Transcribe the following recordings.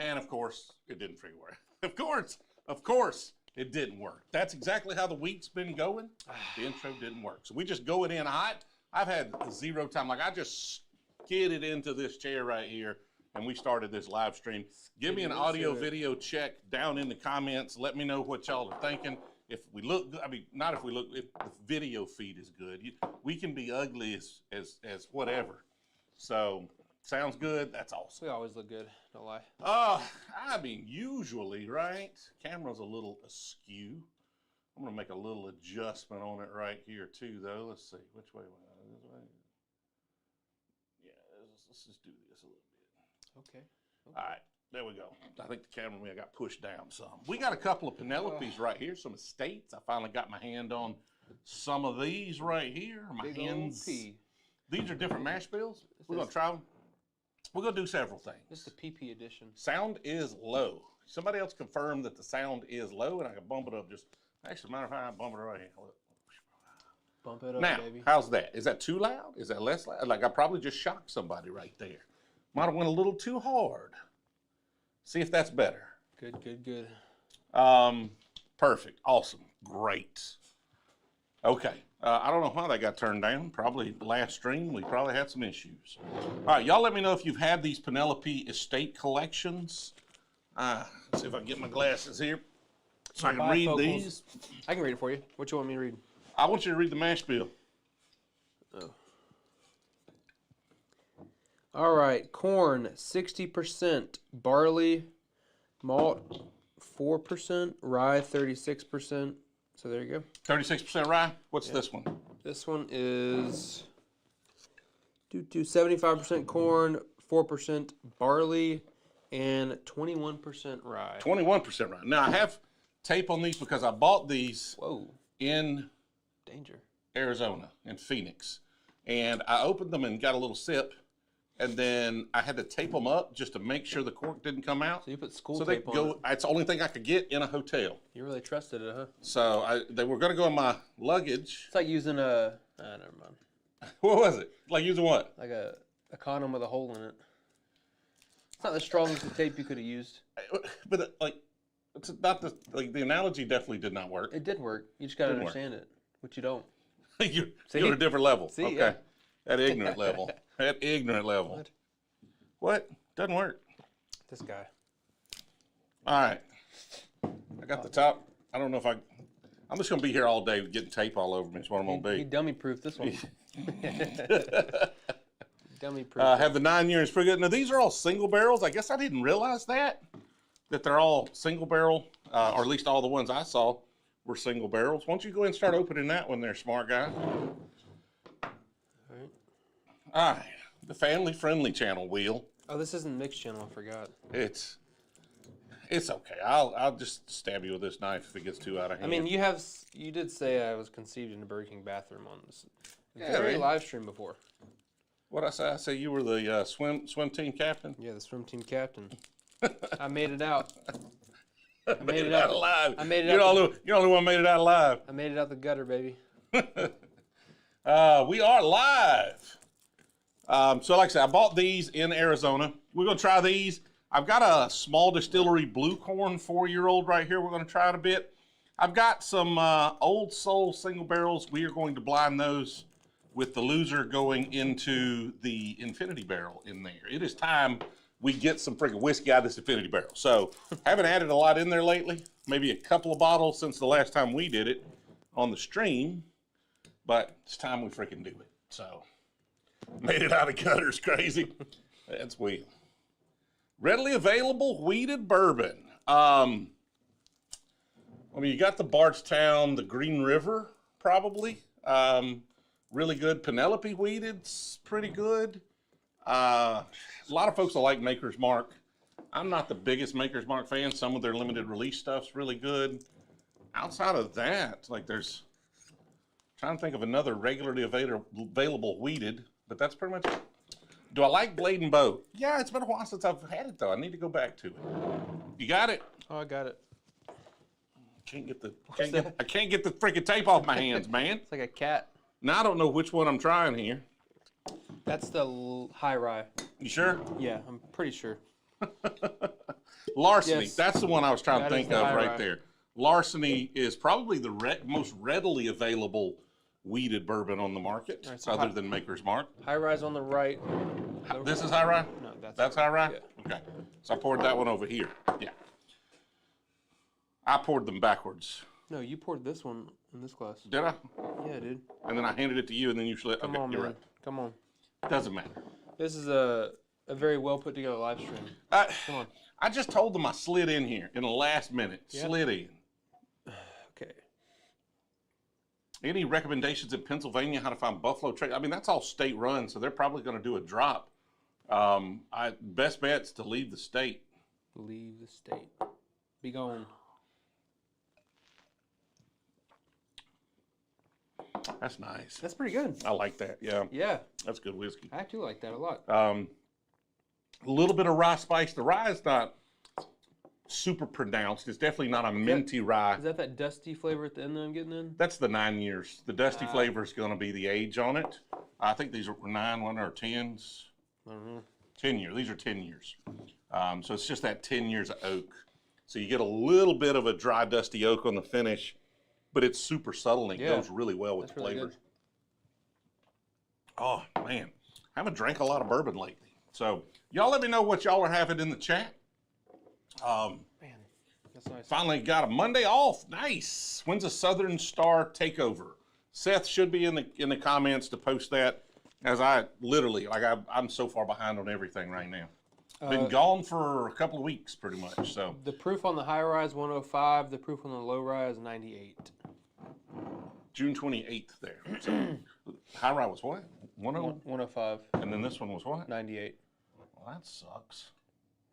And of course, it didn't freaking work. Of course, it didn't work. That's exactly how the week's been going. The intro didn't work. So we just go it in hot. I've had zero time. Like, I just skidded into this chair right here, and we started this live stream. Give me an audio video check down in the comments. Let me know what y'all are thinking. If we look, I mean, not if we look, if the video feed is good. We can be ugly as whatever. So, sounds good. That's awesome. We always look good, don't lie. I mean, usually, right? Camera's a little askew. I'm gonna make a little adjustment on it right here too, though. Let's see, which way? This way? Yeah, let's just do this a little bit. Okay. All right, there we go. I think the camera got pushed down some. We got a couple of Penelopes right here, some estates. I finally got my hand on some of these right here. My Big hands. P. These are different mash bills. We're gonna try them. We're gonna do several things. This is the PP edition. Sound is low. Somebody else confirmed that the sound is low, and I can bump it up just. Actually, matter of fact, I bump it right here. Look. Bump it up, now, baby. How's that? Is that too loud? Is that less loud? Like, I probably just shocked somebody right there. Might have went a little too hard. See if that's better. Good. Perfect. Awesome. Great. Okay. I don't know why that got turned down. Probably last stream, we probably had some issues. All right, y'all let me know if you've had these Penelope Estate Collections. Let's see if I can get my glasses here so I can read these. I can read it for you. What you want me to read? I want you to read the mash bill. Oh. All right, corn 60%, barley, malt 4%, rye 36%. So there you go. 36% rye. What's this one? This one is 75% corn, 4% barley, and 21% rye. 21% rye. Now, I have tape on these because I bought these in Arizona, in Phoenix. And I opened them and got a little sip. And then I had to tape them up just to make sure the cork didn't come out. So you put school tape on it. It's the only thing I could get in a hotel. You really trusted it, huh? So they were going to go in my luggage. It's like using a, never mind. What was it? Like using what? Like a condom with a hole in it. It's not the strongest tape you could have used. But it's not the analogy definitely did not work. It did work. You just got to understand it, which you don't. You're at a different level. See, okay. yeah. At ignorant level. At ignorant level. What? Doesn't work. This guy. All right. I got the top. I don't know if I'm just going to be here all day getting tape all over me. That's what I'm going to be. He dummy-proofed this one. Dummy-proof. Have the 9 years pretty good. Now, these are all single barrels. I guess I didn't realize that they're all single barrel, or at least all the ones I saw were single barrels. Why don't you go ahead and start opening that one there, smart guy? All right, the family-friendly channel wheel. Oh, this isn't mixed channel. I forgot. It's okay. I'll just stab you with this knife if it gets too out of hand. I mean, you did say I was conceived in a Burger King bathroom on this very live stream before. What I say? I say you were the swim team captain. Yeah, the swim team captain. I made it out. I made it out alive. I made it You're out. the only one made it out alive. I made it out the gutter, baby. We are live. So like I said, I bought these in Arizona. We're going to try these. I've got a small distillery blue corn 4-year-old right here. We're going to try it a bit. I've got some old soul single barrels. We are going to blind those with the loser going into the infinity barrel in there. It is time we get some freaking whiskey out of this infinity barrel. So haven't added a lot in there lately. Maybe a couple of bottles since the last time we did it on the stream. But it's time we freaking do it. So made it out of gutters, crazy. That's weird. Readily available wheated bourbon. I mean, you got the Bardstown, the Green River, probably. Really good. Penelope wheated's pretty good. A lot of folks will like Maker's Mark. I'm not the biggest Maker's Mark fan. Some of their limited release stuff's really good. Outside of that, like there's, trying to think of another regularly available wheated, but that's pretty much it. Do I like Blade and Bow? Yeah, it's been a while since I've had it though. I need to go back to it. You got it? Oh, I got it. I can't get the freaking tape off my hands, man. It's like a cat. Now I don't know which one I'm trying here. That's the high rye. You sure? Yeah, I'm pretty sure. Larceny. Yes. That's the one I was trying to That is think the of high right rye. there. Larceny is probably the most readily available weeded bourbon on the market, All right, so other than Maker's Mark. High rise on the right. This is high rye? No, That's high rye? Yeah. Okay. So I poured that one over here. Yeah. I poured them backwards. No, you poured this one in this glass. Did I? Yeah, dude. And then I handed it to you, and then you slid. Come Okay, on, you're man. right. Come on. Doesn't matter. This is a very well put together live stream. Come on. I just told them I slid in here in the last minute. Yep. Slid in. Okay. Any recommendations in Pennsylvania how to find Buffalo Trace? I mean, that's all state run, so they're probably going to do a drop. Best bet's to leave the state. Leave the state. Be gone. That's nice. That's pretty good. I like that. Yeah, Yeah, that's good whiskey. I do like that a lot. A little bit of rye spice. The rye is not super pronounced. It's definitely not a minty rye. Is that dusty flavor at the end that I'm getting in? That's the 9 years. The dusty flavor is going to be the age on it. I think these are 9, 1 or 10s. I don't know. 10 years. These are 10 years. So it's just that 10 years of oak. So you get a little bit of a dry, dusty oak on the finish, but it's super subtle and it goes really well with the really flavors. good. Oh, man. I haven't drank a lot of bourbon lately. So y'all let me know what y'all are having in the chat. Man, that's nice. Finally got a Monday off. Nice. When's a Southern Star takeover? Seth should be in the comments to post that, as I literally, like I'm so far behind on everything right now. Been gone for a couple of weeks pretty much. So The proof on the high rise 105. The proof on the low rise 98. June 28th there. So high rye was what? 101? 105. And then this one was what? 98. Well, that sucks.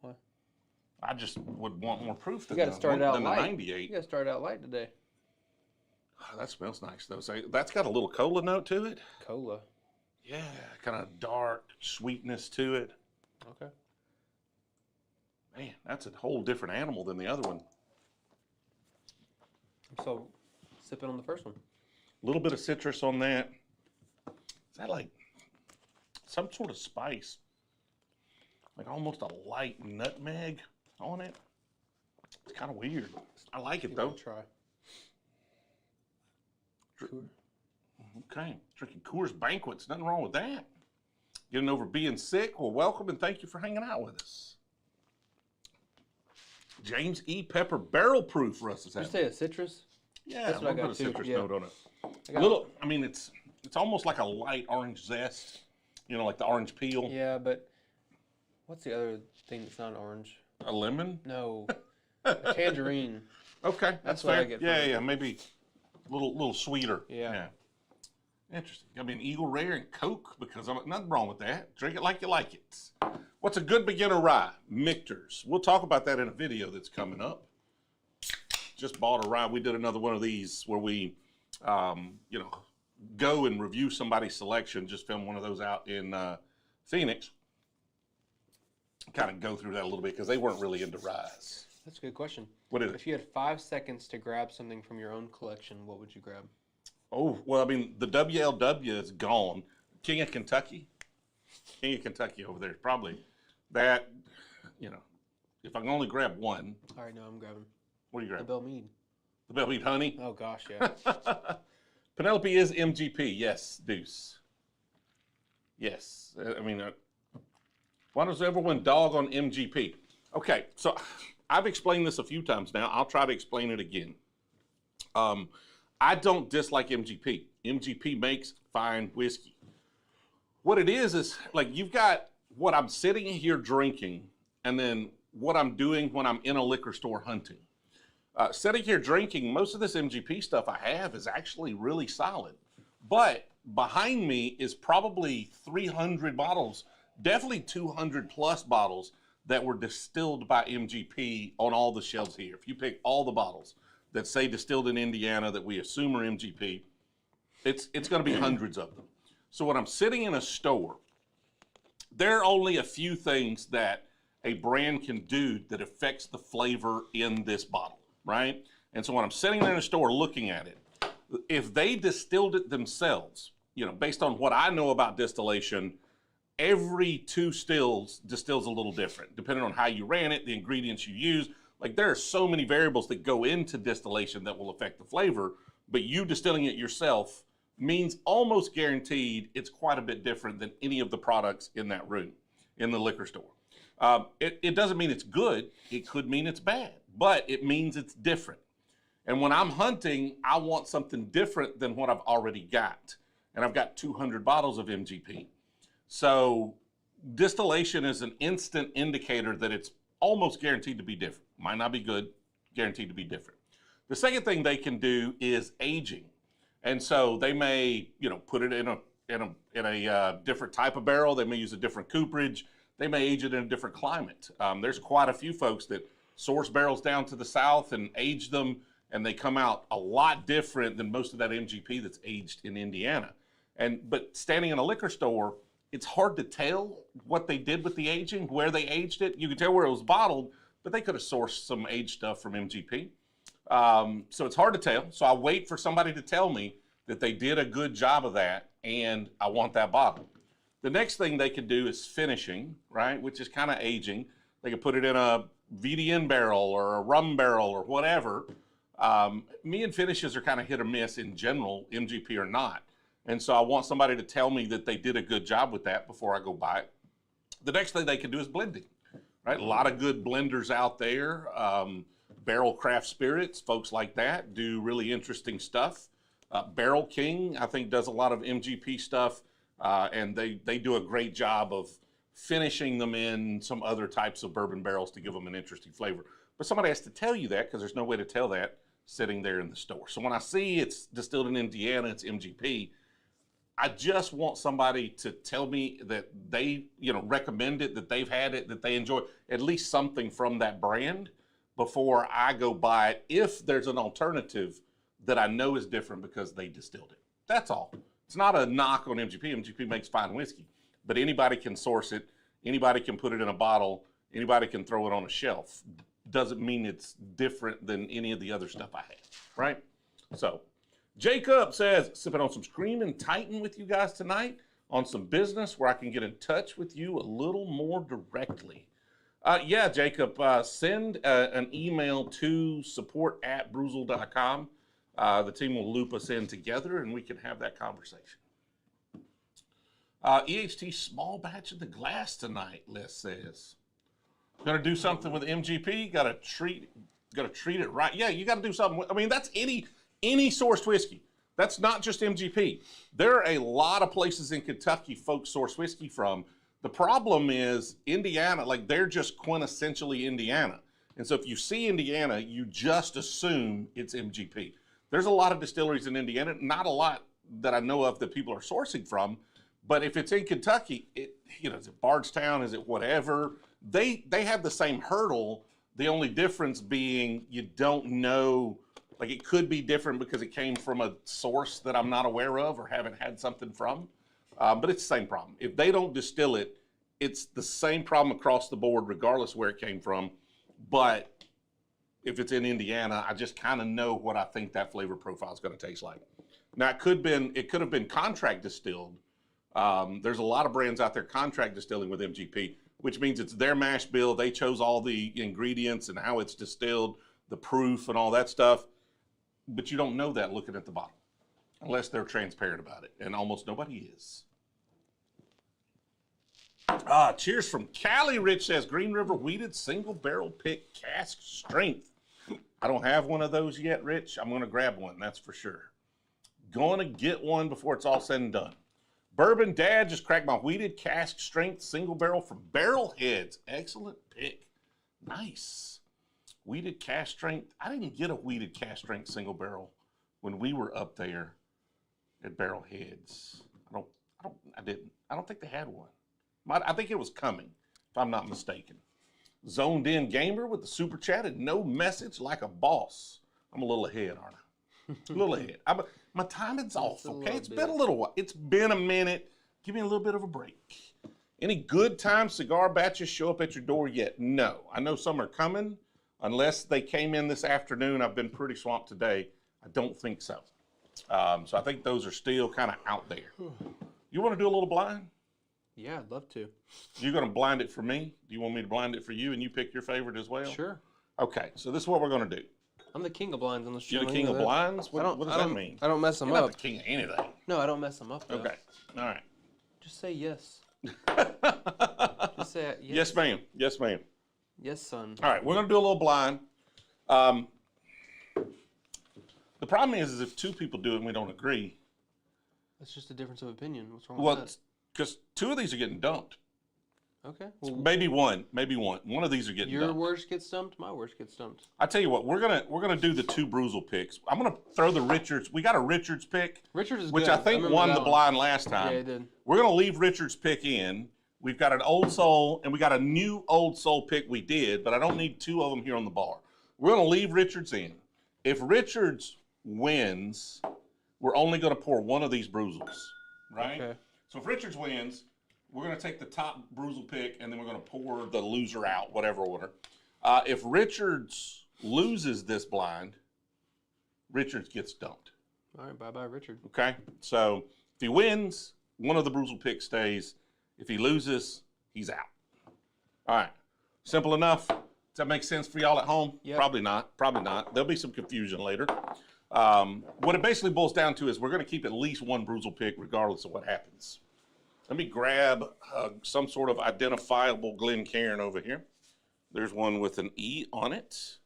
What? I just would want more proof You than, got to start out the light. 98. You got to start out light today. Oh, that smells nice though. So that's got a little cola note to it. Cola. Yeah, kind of dark sweetness to it. Okay. Man, that's a whole different animal than the other one. I'm still sipping on the first one. A little bit of citrus on that. Is that like some sort of spice? Like almost a light nutmeg on it. It's kind of weird. I like it though. Try. Okay, drinking Coors Banquets. Nothing wrong with that. Getting over being sick. Well, welcome and thank you for hanging out with us. James E. Pepper Barrel Proof Russ is Did you having. say a citrus? Yeah, That's a what I little got bit of too, citrus yeah. note on it. I A got- little. I mean, it's almost like a light orange zest. You know, like the orange peel. Yeah, but what's the other thing that's not orange? A lemon. No, a tangerine. Okay, that's what I fair. get from Yeah, it. yeah, maybe a little sweeter. Yeah. Interesting. Got me an Eagle Rare and Coke because nothing wrong with that. Drink it like you like it. What's a good beginner rye? Michter's. We'll talk about that in a video that's coming up. Just bought a rye. We did another one of these where we, go and review somebody's selection. Just filmed one of those out in Phoenix. Kind of go through that a little bit because they weren't really into ryes. That's a good question. What is it? If you had 5 seconds to grab something from your own collection, what would you grab? Oh, well, I mean, the WLW is gone. King of Kentucky over there is probably that, if I can only grab one. All right, no, I'm grabbing What do you the grab? Bell Mead. The Belmead Honey? Oh gosh, yeah. Penelope is MGP. Yes, Deuce. Yes. I mean, why does everyone dog on MGP? Okay, so I've explained this a few times now. I'll try to explain it again. I don't dislike MGP. MGP makes fine whiskey. What it is like you've got what I'm sitting here drinking and then what I'm doing when I'm in a liquor store hunting. Sitting here drinking, most of this MGP stuff I have is actually really solid. But behind me is probably 300 bottles, definitely 200 plus bottles that were distilled by MGP on all the shelves here. If you pick all the bottles that say distilled in Indiana that we assume are MGP, it's going to be hundreds of them. So when I'm sitting in a store, there are only a few things that a brand can do that affects the flavor in this bottle, right? And so when I'm sitting there in a store looking at it, if they distilled it themselves, based on what I know about distillation, every 2 stills distills a little different, depending on how you ran it, the ingredients you use. Like there are so many variables that go into distillation that will affect the flavor, but you distilling it yourself means almost guaranteed it's quite a bit different than any of the products in that room, in the liquor store. It doesn't mean it's good. It could mean it's bad, but it means it's different. And when I'm hunting, I want something different than what I've already got. And I've got 200 bottles of MGP. So distillation is an instant indicator that it's almost guaranteed to be different. Might not be good, guaranteed to be different. The second thing they can do is aging. And so they may, put it in a different type of barrel. They may use a different cooperage. They may age it in a different climate. There's quite a few folks that source barrels down to the south and age them, and they come out a lot different than most of that MGP that's aged in Indiana. But standing in a liquor store, it's hard to tell what they did with the aging, where they aged it. You can tell where it was bottled, but they could have sourced some aged stuff from MGP. So it's hard to tell. So I wait for somebody to tell me that they did a good job of that, and I want that bottle. The next thing they could do is finishing, right, which is kind of aging. They could put it in a VDN barrel or a rum barrel or whatever. Me and finishes are kind of hit or miss in general, MGP or not. And so I want somebody to tell me that they did a good job with that before I go buy it. The next thing they can do is blending, right? A lot of good blenders out there. Barrel Craft Spirits, folks like that do really interesting stuff. Barrel King, I think, does a lot of MGP stuff, and they do a great job of finishing them in some other types of bourbon barrels to give them an interesting flavor. But somebody has to tell you that, because there's no way to tell that sitting there in the store. So when I see it's distilled in Indiana, it's MGP, I just want somebody to tell me that they, recommend it, that they've had it, that they enjoy at least something from that brand before I go buy it, if there's an alternative that I know is different because they distilled it. That's all. It's not a knock on MGP. MGP makes fine whiskey, but anybody can source it. Anybody can put it in a bottle. Anybody can throw it on a shelf. Doesn't mean it's different than any of the other stuff I have, right? So Jacob says, sipping on some Screamin' Titan with you guys tonight on some business where I can get in touch with you a little more directly. Yeah, Jacob, send an email to support@brewzle.com. The team will loop us in together and we can have that conversation. EHT small batch in the glass tonight, Les says. Gonna do something with MGP, gotta treat it right. Yeah, you gotta do something. I mean, that's any sourced whiskey. That's not just MGP. There are a lot of places in Kentucky folks source whiskey from. The problem is Indiana, they're just quintessentially Indiana. And so if you see Indiana, you just assume it's MGP. There's a lot of distilleries in Indiana, not a lot that I know of that people are sourcing from, but if it's in Kentucky, is it Bardstown, is it whatever, they have the same hurdle. The only difference being you don't know, it could be different because it came from a source that I'm not aware of or haven't had something from. But it's the same problem. If they don't distill it, it's the same problem across the board, regardless where it came from. But if it's in Indiana, I just kind of know what I think that flavor profile is going to taste like. Now, it could have been contract distilled. There's a lot of brands out there contract distilling with MGP, which means it's their mash bill. They chose all the ingredients and how it's distilled, the proof and all that stuff. But you don't know that looking at the bottle, unless they're transparent about it, and almost nobody is. Cheers from Cali. Rich says, Green River Wheated Single Barrel Pick Cask Strength. I don't have one of those yet, Rich. I'm going to grab one, that's for sure. Going to get one before it's all said and done. Bourbon Dad just cracked my Wheated Cask Strength Single Barrel from Barrel Heads. Excellent pick. Nice. Wheated Cask Strength. I didn't get a Wheated Cask Strength Single Barrel when we were up there at Barrel Heads. I didn't. I don't think they had one. I think it was coming, if I'm not mistaken. Zoned In Gamer with the super chat and no message like a boss. I'm a little ahead, aren't I? A little ahead. My timing's off, okay? It's been a little while. It's been a minute. Give me a little bit of a break. Any good time cigar batches show up at your door yet? No. I know some are coming. Unless they came in this afternoon, I've been pretty swamped today. I don't think so. So I think those are still kind of out there. You want to do a little blind? Yeah, I'd love to. You're going to blind it for me? Do you want me to blind it for you and you pick your favorite as well? Sure. Okay, so this is what we're going to do. I'm the king of blinds on the show. You're the king of blinds? What does that mean? I don't mess them You're up. not the king of anything. No, I don't mess them up, though. Okay, all right. Just say yes. Just say yes. Yes, ma'am. Yes, ma'am. Yes, son. All right, we're going to do a little blind. The problem is if two people do it and we don't agree. That's just a difference of opinion. What's wrong with that? Because two of these are getting dumped. Okay. Well, Maybe one. One of these are getting your dumped. worst gets stumped. My worst gets stumped. I tell you what, we're gonna do the two Brewzle picks. I'm gonna throw the Richards. We got a Richards pick, Richards is which good. I think won the blind last time. Yeah, it did. We're gonna leave Richards pick in. We've got an Old Soul and we got a new Old Soul pick we did, but I don't need two of them here on the bar. We're gonna leave Richards in. If Richards wins, we're only gonna pour one of these Brewzles, right? Okay. So if Richards wins, we're going to take the top Brewzle pick, and then we're going to pour the loser out, whatever order. If Richards loses this blind, Richards gets dumped. All right, bye-bye, Richard. Okay? So if he wins, one of the Brewzle picks stays. If he loses, he's out. All right. Simple enough. Does that make sense for y'all at home? Yep. Probably not. Probably not. There'll be some confusion later. What it basically boils down to is we're going to keep at least one Brewzle pick regardless of what happens. Let me grab some sort of identifiable Glencairn over here. There's one with an E on it.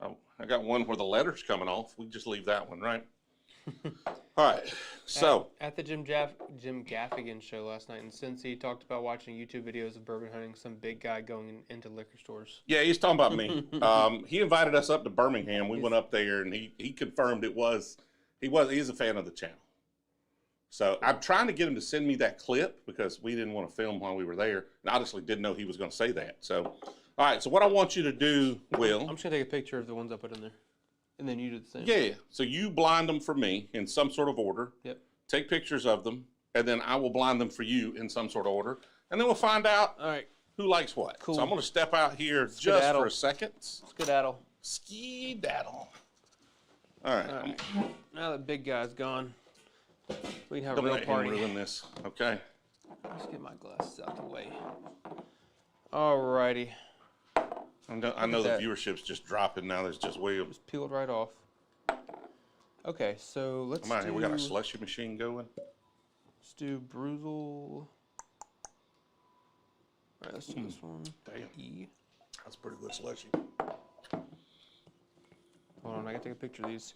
Oh, I got one where the letter's coming off. We just leave that one, right? All right, so. At the Jim Gaffigan show last night in Cincy, talked about watching YouTube videos of bourbon hunting, some big guy going into liquor stores. Yeah, he's talking about me. He invited us up to Birmingham. We went up there, and he confirmed he's a fan of the channel. So I'm trying to get him to send me that clip because we didn't want to film while we were there. And honestly didn't know he was going to say that. So, all right. So what I want you to do, Will. I'm just going to take a picture of the ones I put in there. And then you do the same. Yeah. So you blind them for me in some sort of order. Yep. Take pictures of them. And then I will blind them for you in some sort of order. And then we'll find out who likes what. Cool. So I'm going to step out here just for a second. Skedaddle. Ski-daddle. All right. Now the big guy's gone. We can have Don't a real let party. him ruin this. Okay. Let's get my glasses out the way. Alrighty. I know the viewership's just dropping now. There's just Williams. Just peeled right off. Okay, so let's Come on, here we got a slushy machine going. Let's do Brewzle. Alright, let's do this one. Damn. E. That's pretty good slushy. Hold on, I gotta take a picture of these.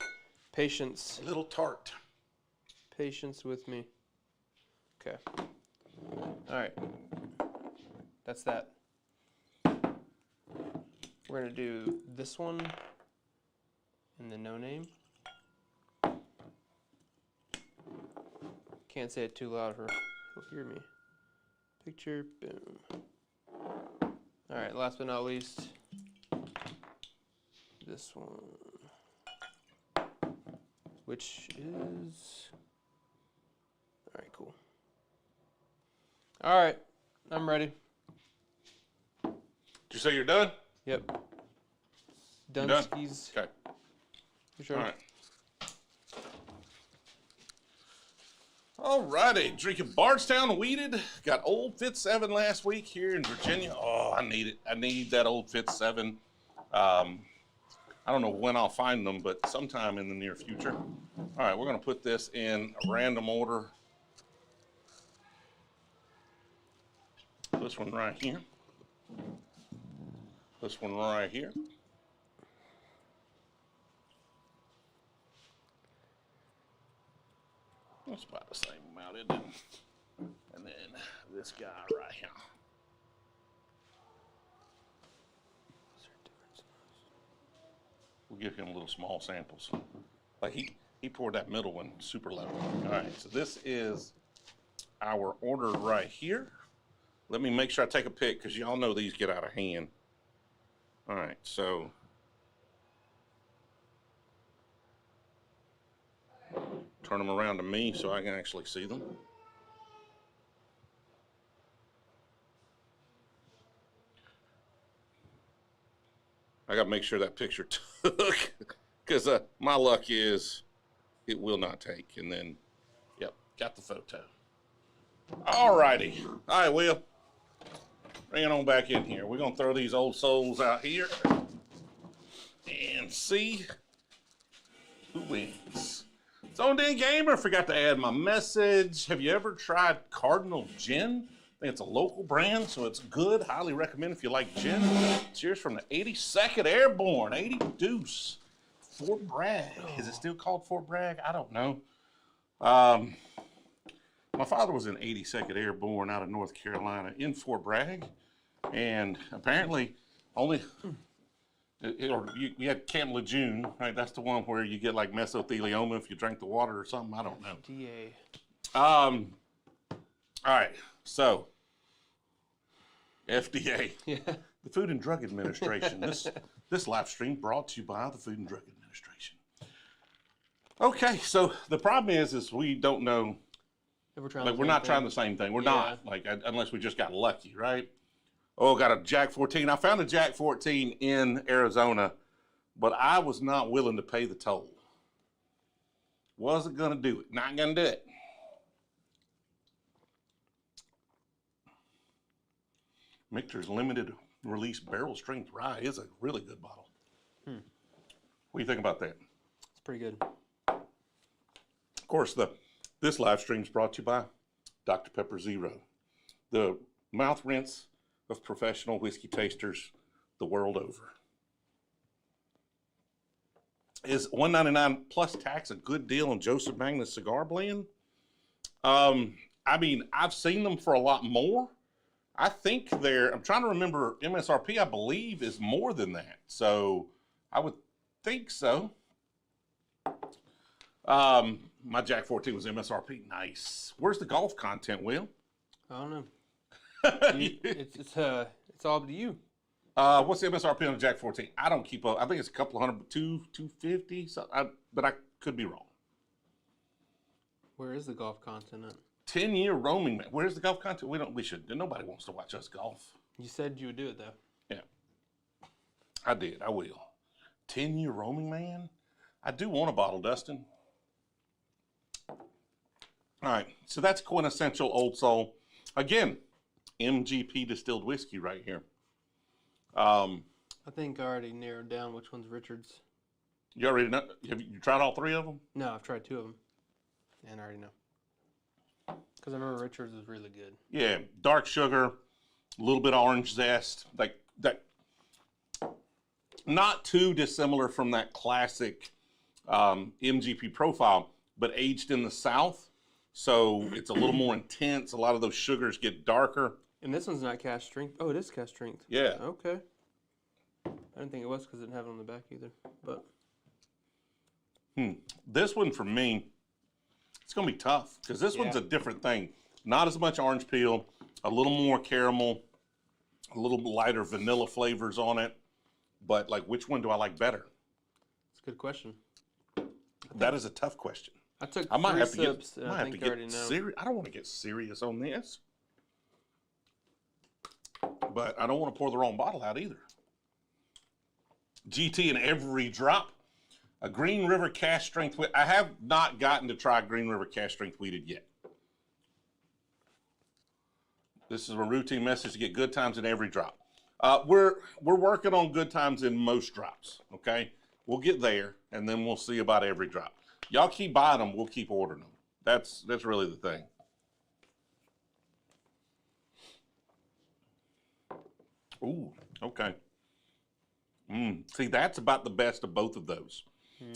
Patience. A little tart. Patience with me. Okay. Alright. That's that. We're going to do this one and the no name. Can't say it too loud or he'll hear me. Picture, boom. Alright, last but not least, this one. Which is... Alright, cool. Alright, I'm ready. Did you say you're done? Yep. Done. Skis. Okay. You sure? All right. All righty. Drinking Bardstown Weeded. Got Old Fit 7 last week here in Virginia. Oh, I need it. I need that Old Fit 7. I don't know when I'll find them, but sometime in the near future. All right, we're going to put this in a random order. This one right here. This one right here. That's about the same amount, isn't it? And then this guy right here. Is there a difference in those? We'll give him little small samples. Like he poured that middle one super low. All right, so this is our order right here. Let me make sure I take a pic because y'all know these get out of hand. All right, so turn them around to me so I can actually see them. I got to make sure that picture took because my luck is it will not take. And then, yep, got the photo. All righty. All right, Will. Bring it on back in here. We're going to throw these old souls out here and see who wins. So, then Gamer, forgot to add my message. Have you ever tried Cardinal Gin? I think it's a local brand, so it's good. Highly recommend if you like gin. Cheers from the 82nd Airborne, 80 Deuce. Fort Bragg. Is it still called Fort Bragg? I don't know. My father was in 82nd Airborne out of North Carolina in Fort Bragg, and apparently only you had Camp Lejeune, right? That's the one where you get like mesothelioma if you drink the water or something. I don't know. DA. All right, so FDA, Yeah. the Food and Drug Administration. This live stream brought to you by the Food and Drug Administration. Okay, so the problem is we don't know. If we're trying Like the we're same not thing. trying the same thing. We're Yeah. not like unless we just got lucky, right? Oh, got a Jack 14. I found a Jack 14 in Arizona, but I was not willing to pay the toll. Wasn't gonna do it. Not gonna do it. Michter's limited release barrel strength rye is a really good bottle. What do you think about that? It's pretty good. Of course, this live stream is brought to you by Dr. Pepper Zero, the mouth rinse of professional whiskey tasters the world over. Is $1.99 plus tax a good deal on Joseph Magnus cigar blend? I mean, I've seen them for a lot more. I think I'm trying to remember, MSRP, I believe, is more than that. So I would think so. My Jack 14 was MSRP. Nice. Where's the golf content, Will? I don't know. It's all up to you. What's the MSRP on the Jack 14? I don't keep up. I think it's a couple hundred, 250, so but I could be wrong. Where is the golf content at? 10-year roaming man. Where's the golf content? We should. Nobody wants to watch us golf. You said you would do it though. Yeah. I did. I will. 10-year roaming man? I do want a bottle, Dustin. All right. So that's quintessential Old Soul. Again, MGP distilled whiskey right here. I think I already narrowed down which one's Richard's. You already know? Have you tried all three of them? No, I've tried 2 of them, and I already know. Because I remember Richard's was really good. Yeah, dark sugar, a little bit of orange zest, like that. Not too dissimilar from that classic MGP profile, but aged in the South, so it's a little more intense. A lot of those sugars get darker. And this one's not cast strength. Oh, it is cast strength. Yeah. Okay. I didn't think it was because it didn't have it on the back either. But This one for me, it's gonna be tough because this one's a different thing. Not as much orange peel, a little more caramel, a little lighter vanilla flavors on it. But like, which one do I like better? it's a good question. That is a tough question. I took I might 3 have to sips, get. and I think I already know. serious. I don't want to get serious on this, but I don't want to pour the wrong bottle out either. GT in every drop. A Green River Cask Strength. I have not gotten to try Green River Cask Strength Wheated yet. This is a routine message to get good times in every drop. We're working on good times in most drops. Okay, we'll get there, and then we'll see about every drop. Y'all keep buying them. We'll keep ordering them. That's really the thing. Ooh, okay. See, that's about the best of both of those.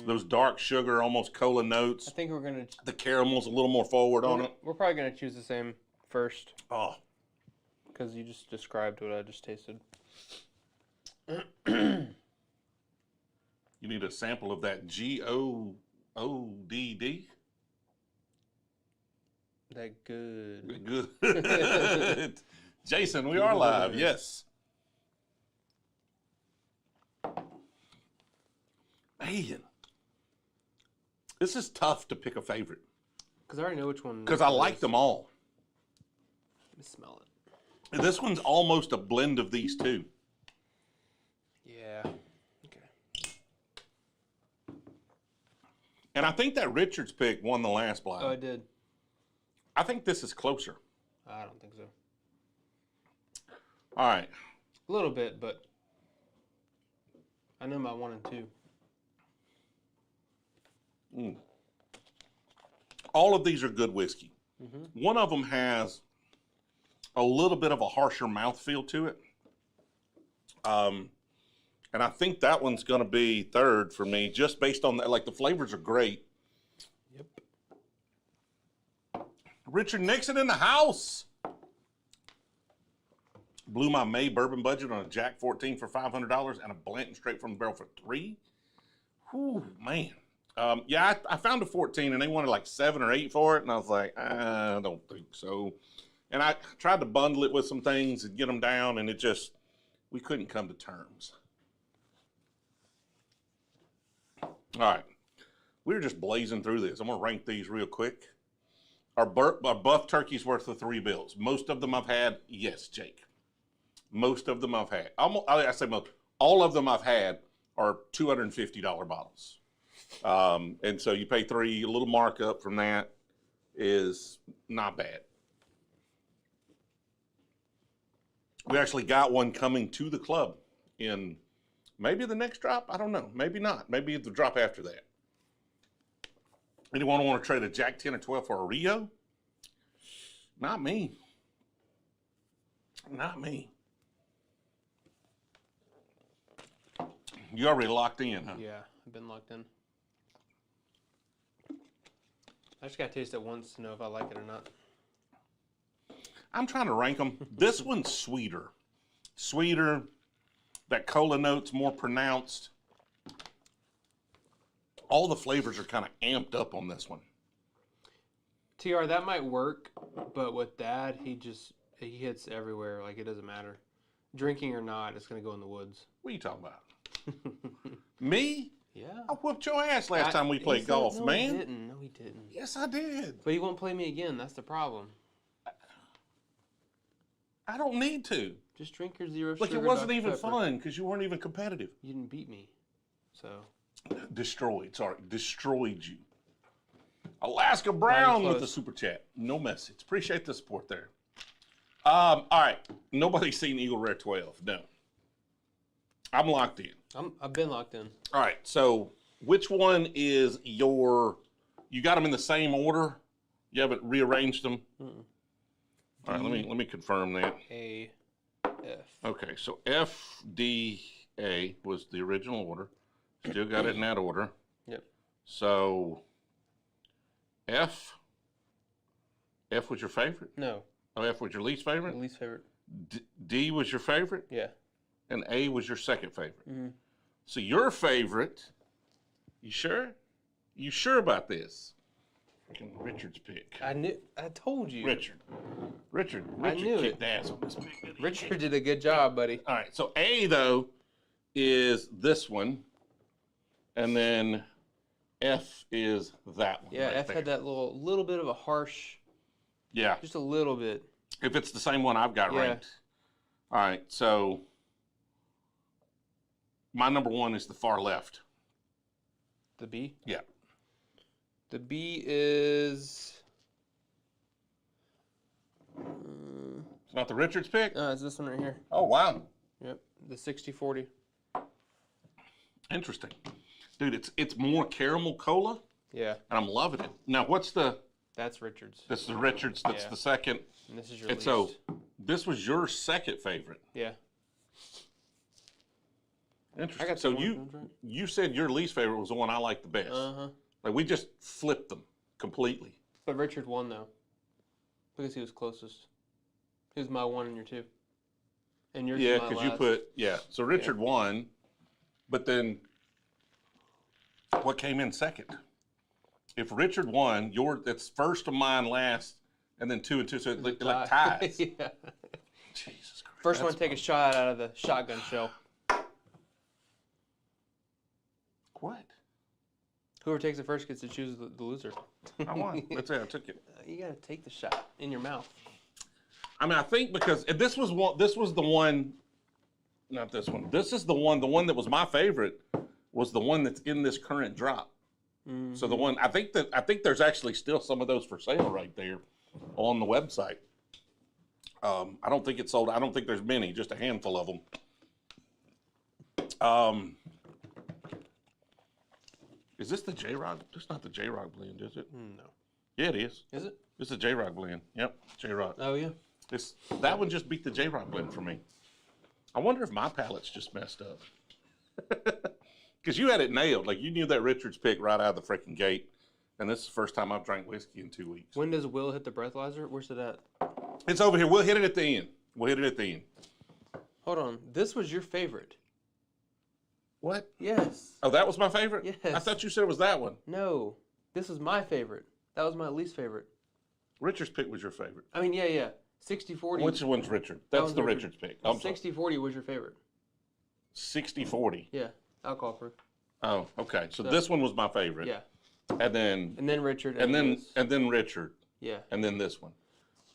Those dark sugar, almost cola notes. I think we're gonna. The caramel's a little more forward on it. We're probably gonna choose the same first Oh, because you just described what I just tasted. you need a sample of that GOODD. That good. Good. Jason, we are live. Yes. Man, this is tough to pick a favorite Because I already know which one. because I like them all. Let me smell it. This one's almost a blend of these two. Yeah. Okay. And I think that Richards pick won the last blind. Oh, I did. I think this is closer. All right. A little bit, but I know my 1 and 2. All of these are good whiskey. One of them has a little bit of a harsher mouthfeel to it. And I think that one's going to be third for me, just based on that. Like, the flavors are great. Yep. Richard Nixon in the house. Blew my May bourbon budget on a Jack 14 for $500 and a Blanton straight from the barrel for $3. Whew, man. Yeah, I found a 14 and they wanted like 7 or 8 for it, and I was like, I don't think so. And I tried to bundle it with some things and get them down, and we couldn't come to terms. All right, we were just blazing through this. I'm gonna rank these real quick. Our buff turkey's worth of $3. Most of them I've had. Yes, Jake. Most of them I've had. I say most. All of them I've had are $250 bottles. And so you pay $3. A little markup from that is not bad. We actually got one coming to the club in maybe the next drop. I don't know. Maybe not. Maybe the drop after that. Anyone want to trade a Jack 10 or 12 for a Rio? Not me. Not me. You already locked in, huh? Yeah, I've been locked in. I just got to taste it once to know if I like it or not. I'm trying to rank them. This one's sweeter. Sweeter. That cola note's more pronounced. All the flavors are kind of amped up on this one. TR, that might work, but with Dad, he hits everywhere. Like, it doesn't matter. Drinking or not, it's going to go in the woods. What are you talking about? Me? Yeah. I whooped your ass last time we played golf, no, man. He didn't. No, he didn't. Yes, I did. But he won't play me again. That's the problem. I don't need to. Just drink your zero Look, sugar. it wasn't Dr. even Pepper. fun because you weren't even competitive. You didn't beat me. So. Destroyed. Sorry. Destroyed you. Alaska Brown with the super chat. No message. Appreciate the support there. All right. Nobody's seen Eagle Rare 12. No. I'm locked in. I've been locked in. All right. So which one is you got them in the same order? You haven't rearranged them? All right. Let me confirm that. A, F. Okay. So F, D, A was the original order. Still got it in that order. Yep. So F was your favorite? No. Oh, F was your least favorite? Least favorite. D was your favorite? Yeah. And A was your second favorite. Mm-hmm. So your favorite, you sure? You sure about this? Freaking Richard's pick. I told you. Richard knew kicked ass on this pick. Richard did a good job, buddy. All right, so A, though, is this one. And then F is that one. Yeah, right F there. had that little bit of a harsh. Yeah. Just a little bit. If it's the same one I've got ranked. All right, so my number one is the far left. The B? Yeah. The B is. It's not the Richards pick? It's this one right here. Oh, wow. Yep. The 60-40. Interesting. Dude, it's more caramel cola, Yeah. and I'm loving it. Now, That's Richard's. this is the Richards, that's Yeah. the second. And this is your And least. so, this was your second favorite. Yeah. Interesting. I got So some more ones, right? you said your least favorite was the one I liked the best. Uh-huh. Like, we just flipped them completely. But Richard won, though. Because he was closest. He was my 1 and your 2. And yours Yeah, was my because you last. so Richard won, but then what came in second? If Richard won, that's first of mine, last, and then 2 and 2, so it like ties. Yeah. Jesus Christ. First one to take a shot out of the shotgun shell. What? Whoever takes it first gets to choose the loser. I won. That's it. I took it. You gotta take the shot in your mouth. I mean, I think because this was the one, not this one. This is the one that was my favorite was the one that's in this current drop. Mm-hmm. So the one I think there's actually still some of those for sale right there on the website. I don't think it's sold. I don't think there's many, just a handful of them. Is this the J-Rock? It's not the J-Rock blend, is it? No. Yeah, it is. Is it? It's a J-Rock blend. Yep, J-Rock. Oh, yeah. That one just beat the J-Rock blend for me. I wonder if my palate's just messed up. Because you had it nailed. Like, you knew that Richards pick right out of the freaking gate. And this is the first time I've drank whiskey in 2 weeks. When does Will hit the breathalyzer? Where's it at? It's over here. We'll hit it at the end. Hold on. This was your favorite. What? Yes. Oh, that was my favorite? Yes. I thought you said it was that one. No. This was my favorite. That was my least favorite. Richard's pick was your favorite. I mean, yeah. 60-40. Which one's Richard? That's the Richard's pick. 60-40 was your favorite. 60-40? Yeah. Alcohol proof. Oh, okay. So this one was my favorite. Yeah. And then Richard. And then Richard. Yeah. And then this one.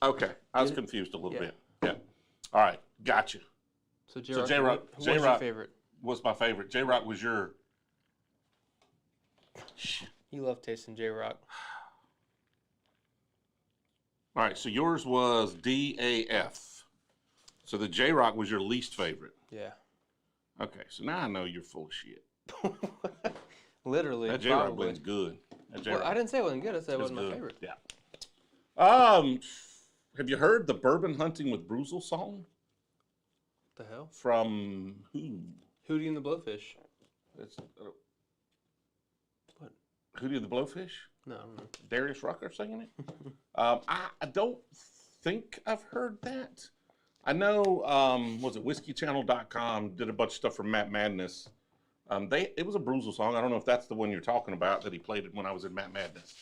Okay. I was confused a little Yeah. bit. Yeah. All right. Gotcha. So J-Rock. J-Rock your favorite? Was my favorite. J-Rock was your... You love tasting J-Rock. All right. So yours was DAF. So the J-Rock was your least favorite. Yeah. Okay. So now I know you're full of shit. Literally. That J-Rock blend's good. Well, I didn't say it wasn't good. I said it wasn't my favorite. Yeah. Have you heard the Bourbon Hunting with Brewzle song? What the hell? From who? Hootie and the Blowfish. It's, What? Hootie and the Blowfish? No, I don't know. Darius Rucker singing it? I don't think I've heard that. I know, was it whiskeychannel.com did a bunch of stuff from Matt Madness. It was a Brewzle song. I don't know if that's the one you're talking about that he played it when I was in Matt Madness.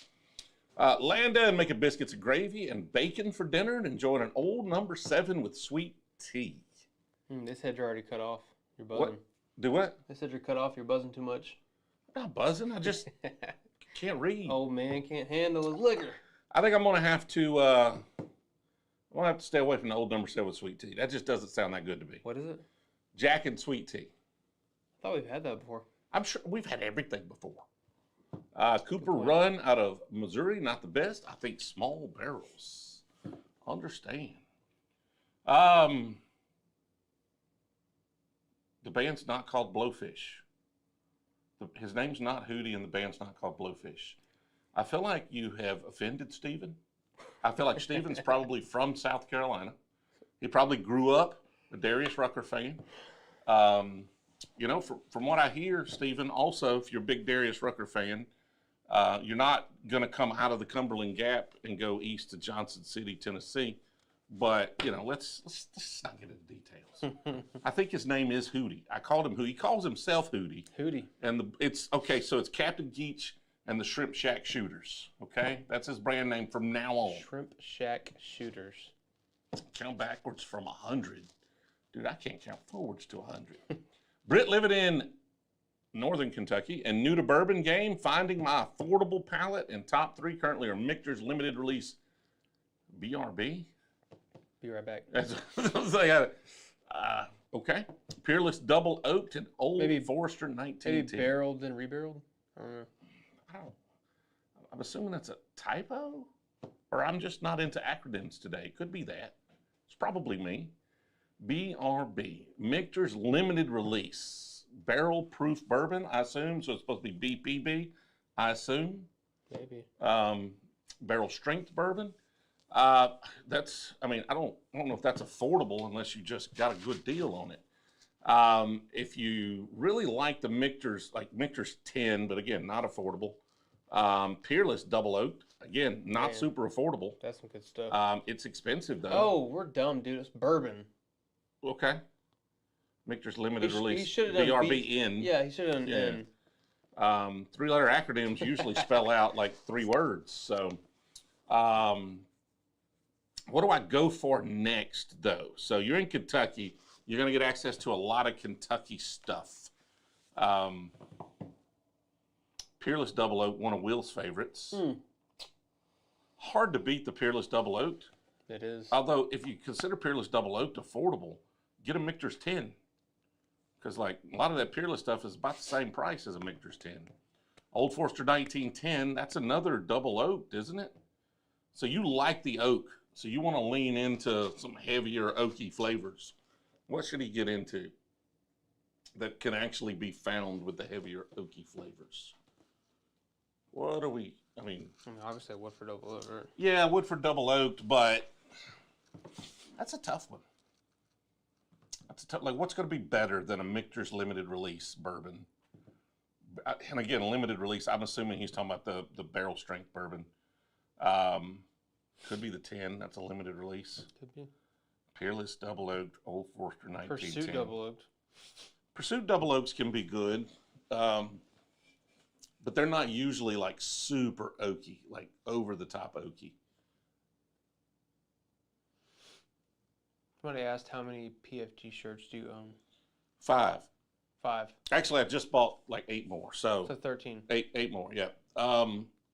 Landa and making biscuits and gravy and bacon for dinner and enjoying an old number 7 with sweet tea. They said you're already cut off. You're buzzing. What? Do what? They said you're cut off. You're buzzing too much. I'm not buzzing. I just can't read. Old man can't handle his liquor. I think I'm gonna have to. Stay away from the old number 7 with sweet tea. That just doesn't sound that good to me. What is it? Jack and sweet tea. I thought we've had that before. I'm sure we've had everything before. Cooper Run out of Missouri, not the best. I think small barrels. Understand. The band's not called Blowfish. His name's not Hootie and the band's not called Blowfish. I feel like you have offended Stephen. I feel like Stephen's probably from South Carolina. He probably grew up a Darius Rucker fan. You know, from what I hear, Stephen, also, if you're a big Darius Rucker fan, you're not going to come out of the Cumberland Gap and go east to Johnson City, Tennessee. But, you know, let's not get into details. I think his name is Hootie. I called him Hootie. He calls himself Hootie. Hootie. And it's Captain Geach and the Shrimp Shack Shooters. Okay? That's his brand name from now on. Shrimp Shack Shooters. Count backwards from 100. Dude, I can't count forwards to 100. Britt living in Northern Kentucky and new to bourbon game, finding my affordable palate, and top 3 currently are Michter's limited release BRB. Be right back. Okay. Peerless Double Oaked and Old Maybe Forester 1910. Maybe barreled then rebarreled? I don't know. I'm assuming that's a typo, or I'm just not into acronyms today. Could be that. It's probably me. BRB, Michter's limited release. Barrel proof bourbon, I assume. So it's supposed to be BPB, I assume. Maybe. Barrel strength bourbon. I don't know if that's affordable unless you just got a good deal on it. If you really like the Michter's, like Michter's 10, but again, not affordable. Peerless Double Oaked, again, not super affordable. That's some good stuff. It's expensive though. Oh, we're dumb, dude. It's bourbon. Okay. Michter's limited release. He should have done BRBN. Yeah, he should have done N. 3-letter acronyms usually spell out like 3 words. So, what do I go for next, though? So you're in Kentucky. You're going to get access to a lot of Kentucky stuff. Peerless Double Oak, one of Will's favorites. Hard to beat the Peerless Double Oak. It is. Although, if you consider Peerless Double Oak affordable, get a Michter's 10. Because, like, a lot of that Peerless stuff is about the same price as a Michter's 10. Old Forester 1910, that's another double oaked, isn't it? So you like the oak So you want to lean into some heavier oaky flavors. What should he get into that can actually be found with the heavier oaky flavors? What are we, I mean, obviously Woodford Double Oak, right? yeah, Woodford Double Oaked, but that's a tough one. That's a tough, like, what's going to be better than a Michter's limited release bourbon? And again, limited release, I'm assuming he's talking about the barrel strength bourbon. Could be the 10, that's a limited release. Could be. Peerless Double Oaked, Old Forester 1910. Pursuit Double Oaked. Pursuit Double Oaks can be good, but they're not usually like super oaky, like over the top oaky. Somebody asked how many PFG shirts do you own? 5. 5. Actually, I just bought like 8 more, so 13. 8 more, yeah.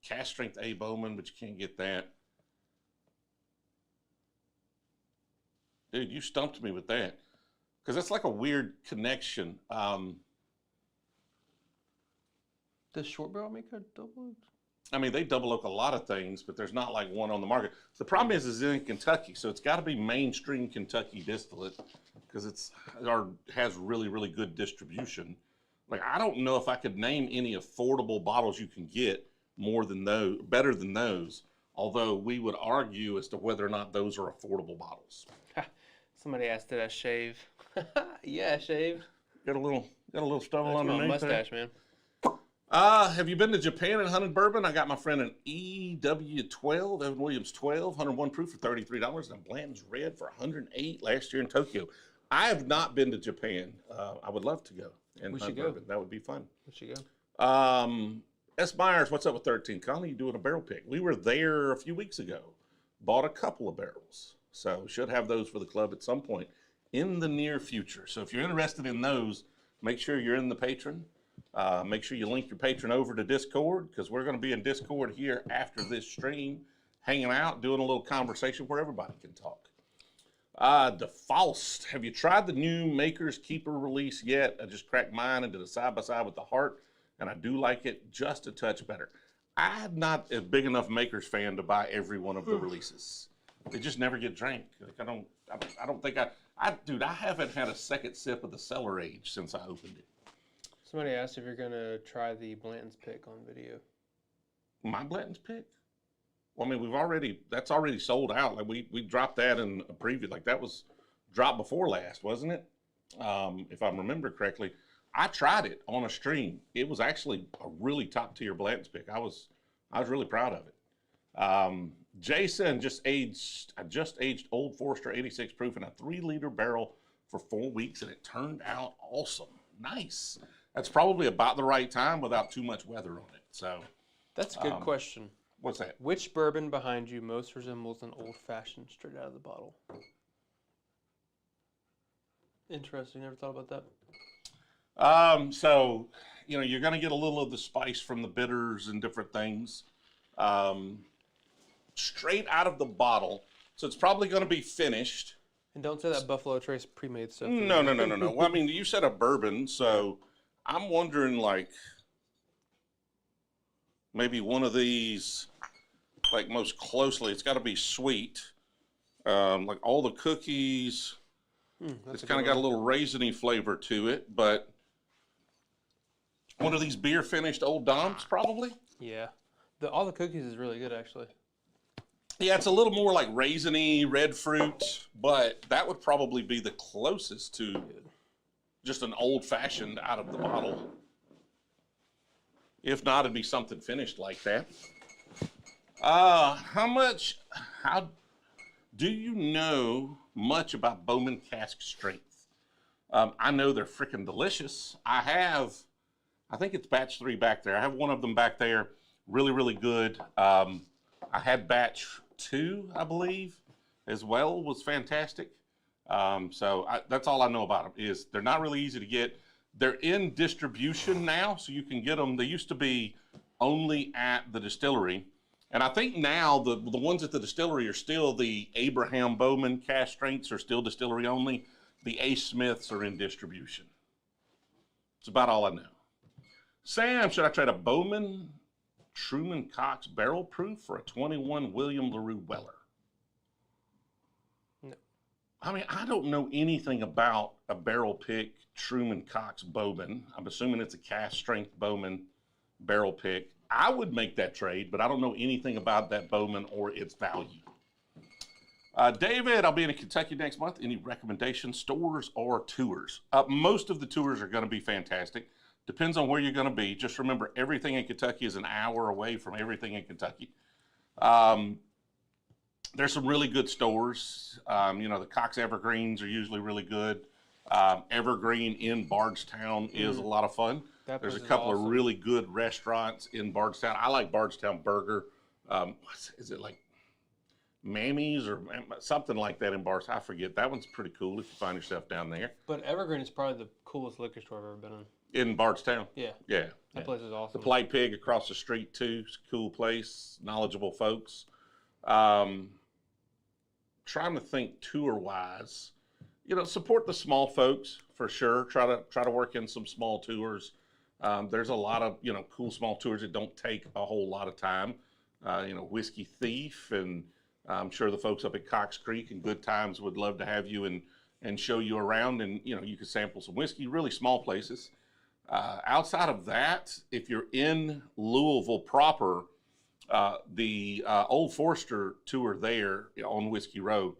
Cast strength A Bowman, but you can't get that. Dude, you stumped me with that. Because that's like a weird connection. Does Short Barrel make a double oak? I mean, they double oak a lot of things, but there's not like one on the market. The problem is in Kentucky, so it's got to be mainstream Kentucky distillate because has really, really good distribution. Like, I don't know if I could name any affordable bottles you can get better than those. Although we would argue as to whether or not those are affordable bottles. Somebody asked, did I shave? Yeah, I shaved. Got a little stubble underneath my mustache, there. man. Have you been to Japan and hunted bourbon? I got my friend an EW12, Evan Williams 12, 101 proof for $33, and a Blanton's Red for $108 last year in Tokyo. I have not been to Japan. I would love to go and hunt bourbon. That would be fun. We should go. S. Myers, what's up with 13? Connie, you doing a barrel pick? We were there a few weeks ago. Bought a couple of barrels. So should have those for the club at some point in the near future. So if you're interested in those, make sure you're in the Patreon. Make sure you link your Patreon over to Discord because we're going to be in Discord here after this stream, hanging out, doing a little conversation where everybody can talk. DeFaust, have you tried the new Maker's Keeper release yet? I just cracked mine and did a side-by-side with the Heart, and I do like it just a touch better. I'm not a big enough Maker's fan to buy every one of the releases. They just never get drank. Like I don't think dude, I haven't had a second sip of the Cellar Age since I opened it. Somebody asked if you're gonna try the Blanton's pick on video. My Blanton's pick? Well, I mean, that's already sold out. Like we dropped that in a preview. Like that was dropped before last, wasn't it? If I remember correctly. I tried it on a stream. It was actually a really top tier Blanton's pick. I was really proud of it. Jason just aged Old Forester 86 proof in a 3-liter barrel for 4 weeks, and it turned out awesome. Nice. That's probably about the right time without too much weather on it. So that's a good question. What's that? Which bourbon behind you most resembles an old fashioned straight out of the bottle? Interesting. Never thought about that. So, you're going to get a little of the spice from the bitters and different things. Straight out of the bottle. So it's probably going to be finished. And don't say that Buffalo Trace pre-made stuff. No. Well, I mean, you said a bourbon, so I'm wondering, like, maybe one of these, like, most closely, it's got to be sweet. Like, all the cookies, it's kind of got a little raisiny flavor to it, but one of these beer-finished Old Doms, probably? Yeah. All the cookies is really good, actually. Yeah, it's a little more like raisiny, red fruit, but that would probably be the closest to just an old-fashioned out of the bottle. If not, it'd be something finished like that. How do you know much about Bowman cask strength? I know they're freaking delicious. I think it's batch 3 back there. I have one of them back there. Really, really good. I had batch 2, I believe, as well, was fantastic. That's all I know about them, is they're not really easy to get. They're in distribution now, so you can get them. They used to be only at the distillery. And I think now the ones at the distillery are still the Abraham Bowman cask strengths are still distillery only. The A. Smiths are in distribution. It's about all I know. Sam, should I trade a Bowman Truman Cox barrel proof for a 21 William LaRue Weller? I mean, I don't know anything about a barrel pick Truman Cox Bourbon. I'm assuming it's a cast strength Bowman barrel pick. I would make that trade, but I don't know anything about that Bowman or its value. David, I'll be in Kentucky next month. Any recommendations, stores or tours? Most of the tours are going to be fantastic. Depends on where you're going to be. Just remember, everything in Kentucky is an hour away from everything in Kentucky. There's some really good stores. You know, the Cox Evergreens are usually really good. Evergreen in Bardstown is a lot of fun. There's a couple of really good restaurants in Bardstown. I like Bardstown Burger. Is it like Mammy's or something like that in Bardstown? I forget. That one's pretty cool if you find yourself down there. But Evergreen is probably the coolest liquor store I've ever been in. In Bardstown? Yeah. Yeah. That place is awesome. The Polite Pig across the street too. It's a cool place. Knowledgeable folks. Trying to think tour-wise. You know, support the small folks for sure. Try to work in some small tours. There's a lot of, you know, cool small tours that don't take a whole lot of time. You know, Whiskey Thief, and I'm sure the folks up at Cox Creek and Good Times would love to have you and show you around, and you know, you could sample some whiskey. Really small places. Outside of that, if you're in Louisville proper, the Old Forester tour there on Whiskey Row,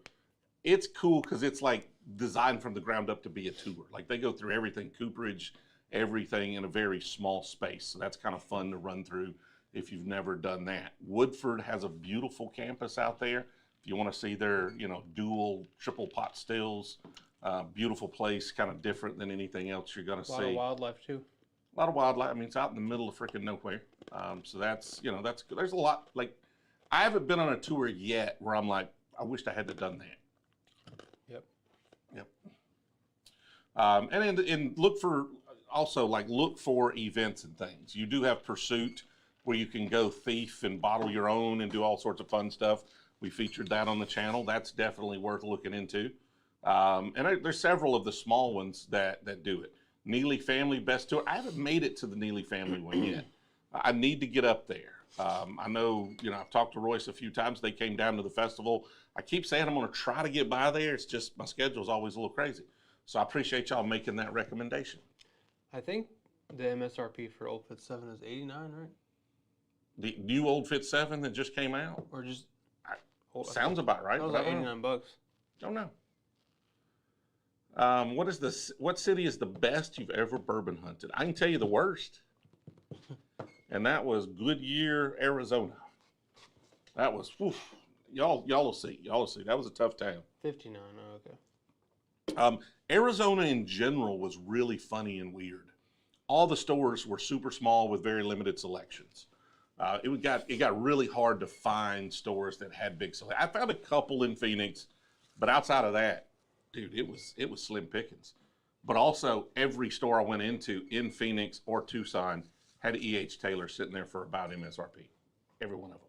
it's cool because it's like designed from the ground up to be a tour. Like they go through everything, cooperage, everything in a very small space. So that's kind of fun to run through if you've never done that. Woodford has a beautiful campus out there. If you want to see their, you know, dual, triple pot stills, beautiful place, kind of different than anything else you're going to see. A lot of wildlife too. A lot of wildlife. I mean, it's out in the middle of freaking nowhere. So that's, you know, that's good. There's a lot, like, I haven't been on a tour yet where I'm like, I wished I had to done that. Yep. And look for, also, like, look for events and things. You do have Pursuit, where you can go thief and bottle your own and do all sorts of fun stuff. We featured that on the channel. That's definitely worth looking into. And there's several of the small ones that do it. Neely Family Best Tour. I haven't made it to the Neely Family one yet. I need to get up there. I know, you know, I've talked to Royce a few times. They came down to the festival. I keep saying I'm going to try to get by there. It's just my schedule's always a little crazy. So I appreciate y'all making that recommendation. I think the MSRP for Old Fit 7 is $89, right? The new Old Fit 7 that just came out? Or just... Sounds about right. That was like $89. Don't know. What is this? What city is the best you've ever bourbon hunted? I can tell you the worst. And that was Goodyear, Arizona. That was, oof. Y'all will see. Y'all will see. That was a tough town. 59, oh, okay. Arizona in general was really funny and weird. All the stores were super small with very limited selections. It got really hard to find stores that had big selection. I found a couple in Phoenix, but outside of that, dude, it was slim pickings. But also, every store I went into in Phoenix or Tucson had E.H. Taylor sitting there for about MSRP. Every one of them.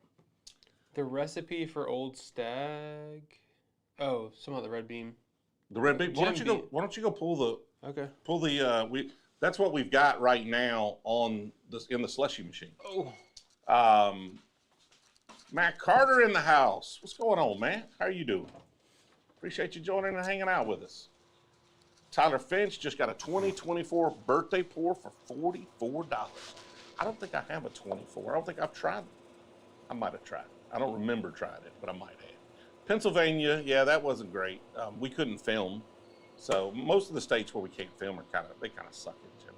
The recipe for Old Stag. Oh, some of the Red Beam. The Red Beam. Why don't you go pull the? Okay. Pull the. That's what we've got right now in the slushy machine. Oh. Matt Carter in the house. What's going on, man? How are you doing? Appreciate you joining and hanging out with us. Tyler Finch just got a 2024 birthday pour for $44. I don't think I have a 24. I don't think I've tried it. I might have tried it. I don't remember trying it, but I might have. Pennsylvania, yeah, that wasn't great. We couldn't film. So most of the states where we can't film they kind of suck in general.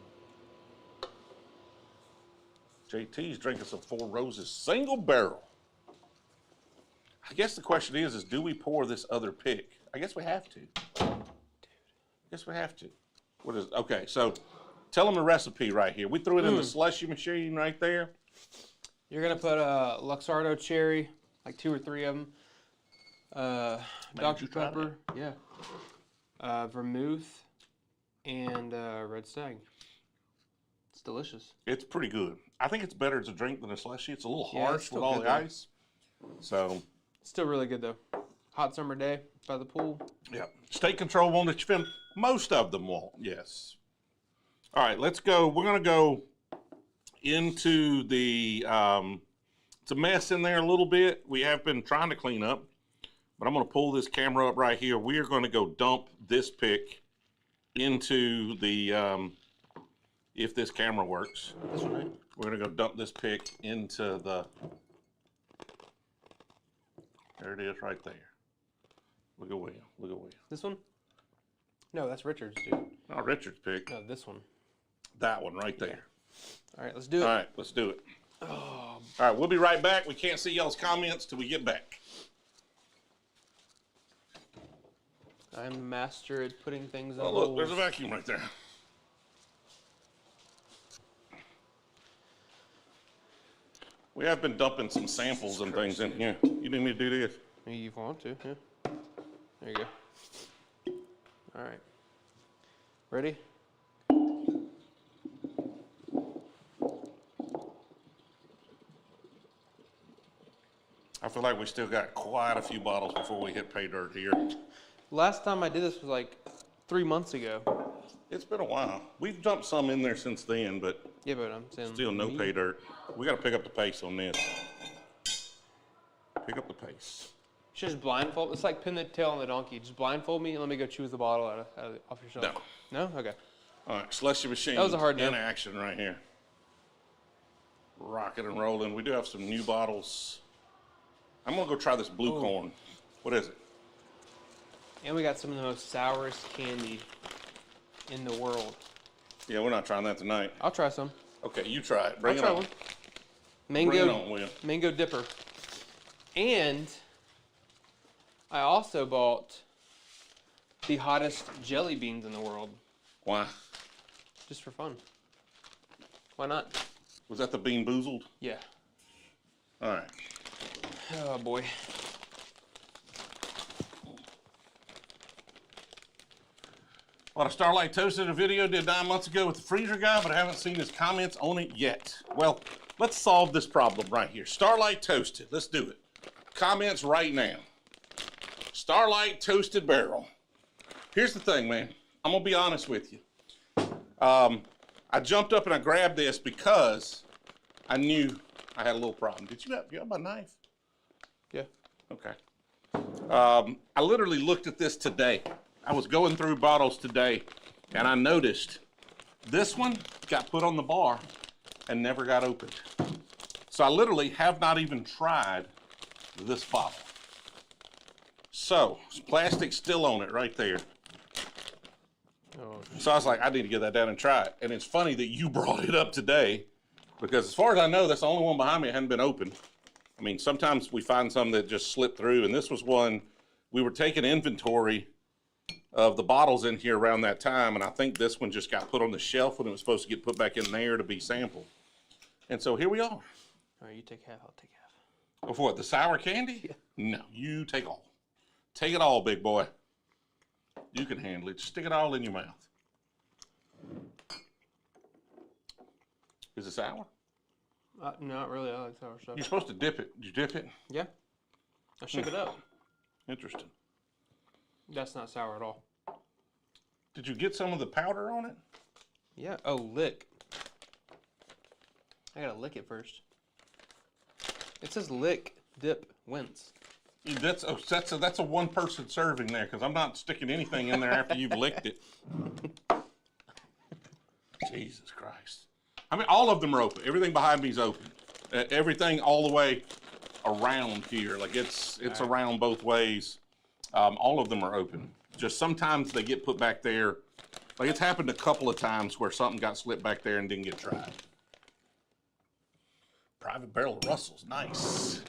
JT's drinking some Four Roses single barrel. I guess the question is do we pour this other pick? I guess we have to. What is it? Okay, so tell them the recipe right here. We threw it in the slushy machine right there. You're going to put a Luxardo cherry, like 2 or 3 of them. Dr. Pepper, yeah. Vermouth, and Red Stag. It's delicious. It's pretty good. I think it's better as a drink than a slushy. It's a little harsh with all the ice. So it's still really good though. Hot summer day by the pool. Yeah. State control won't let you film. Most of them won't. Yes. All right, let's go. We're gonna go into the. It's a mess in there a little bit. We have been trying to clean up. But I'm going to pull this camera up right here. We are going to go dump this pick into the, if this camera works. This one, right? We're going to go dump this pick into the, there it is right there. Look at William, look at William. This one? No, that's Richard's, dude. Not Richard's pick. No, this one. That one right there. All right, let's do it. All right, let's do it. Oh. All right, we'll be right back. We can't see y'all's comments till we get back. I'm the master at putting things in Oh, look, there's a vacuum right there. We have been dumping some samples and things in here. You need me to do this? If you want to, yeah. There you go. All right. Ready? I feel like we still got quite a few bottles before we hit pay dirt here. Last time I did this was like 3 months ago. It's been a while. We've dumped some in there since then, but Yeah, but I'm saying still no pay dirt. We got to pick up the pace on this. Pick up the pace. Just blindfold. It's like pin the tail on the donkey. Just blindfold me and let me go choose the bottle off your shelf. No. No? Okay. All right, Slushie Machine That was a hard no. in action right here. Rocking and rolling. We do have some new bottles. I'm going to go try this blue corn. What is it? And we got some of the most sourest candy in the world. Yeah, we're not trying that tonight. I'll try some. Okay, you try it. Bring I'll it try on. one. Bring it on, Will. Mango dipper. And I also bought the hottest jelly beans in the world. Why? Just for fun. Why not? Was that the Bean Boozled? Yeah. All right. Oh boy. Well, a Starlight Toasted a video did 9 months ago with the freezer guy, but I haven't seen his comments on it yet. Well, let's solve this problem right here. Starlight Toasted, let's do it. Comments right now. Starlight Toasted Barrel. Here's the thing, man. I'm gonna be honest with you. I jumped up and I grabbed this because I knew I had a little problem. Did you have my knife? Yeah. Okay. I literally looked at this today. I was going through bottles today, and I noticed this one got put on the bar and never got opened. So I literally have not even tried this bottle. So, plastic's still on it right there. Oh, So I was like, I need to get that down and try it. And it's funny that you brought it up today, because as far as I know, that's the only one behind me that hadn't been opened. I mean, sometimes we find some that just slip through, and this was one. We were taking inventory of the bottles in here around that time, and I think this one just got put on the shelf when it was supposed to get put back in there to be sampled. And so here we are. All right, you take half, I'll take half. Of what, the sour candy? Yeah. No, you take all. Take it all, big boy. You can handle it. Just stick it all in your mouth. Is it sour? Not really, I like sour stuff. You're supposed to dip it. Did you dip it? Yeah. I shook it up. Interesting. That's not sour at all. Did you get some of the powder on it? Yeah. Oh, lick. I gotta lick it first. It says lick, dip, rinse. That's a one-person serving there, because I'm not sticking anything in there after you've licked it. Jesus Christ. I mean, all of them are open. Everything behind me is open. Everything all the way around here. Like, it's right. Around both ways. All of them are open. Just sometimes they get put back there. Like, it's happened a couple of times where something got slipped back there and didn't get tried. Private Barrel of Russell's, nice.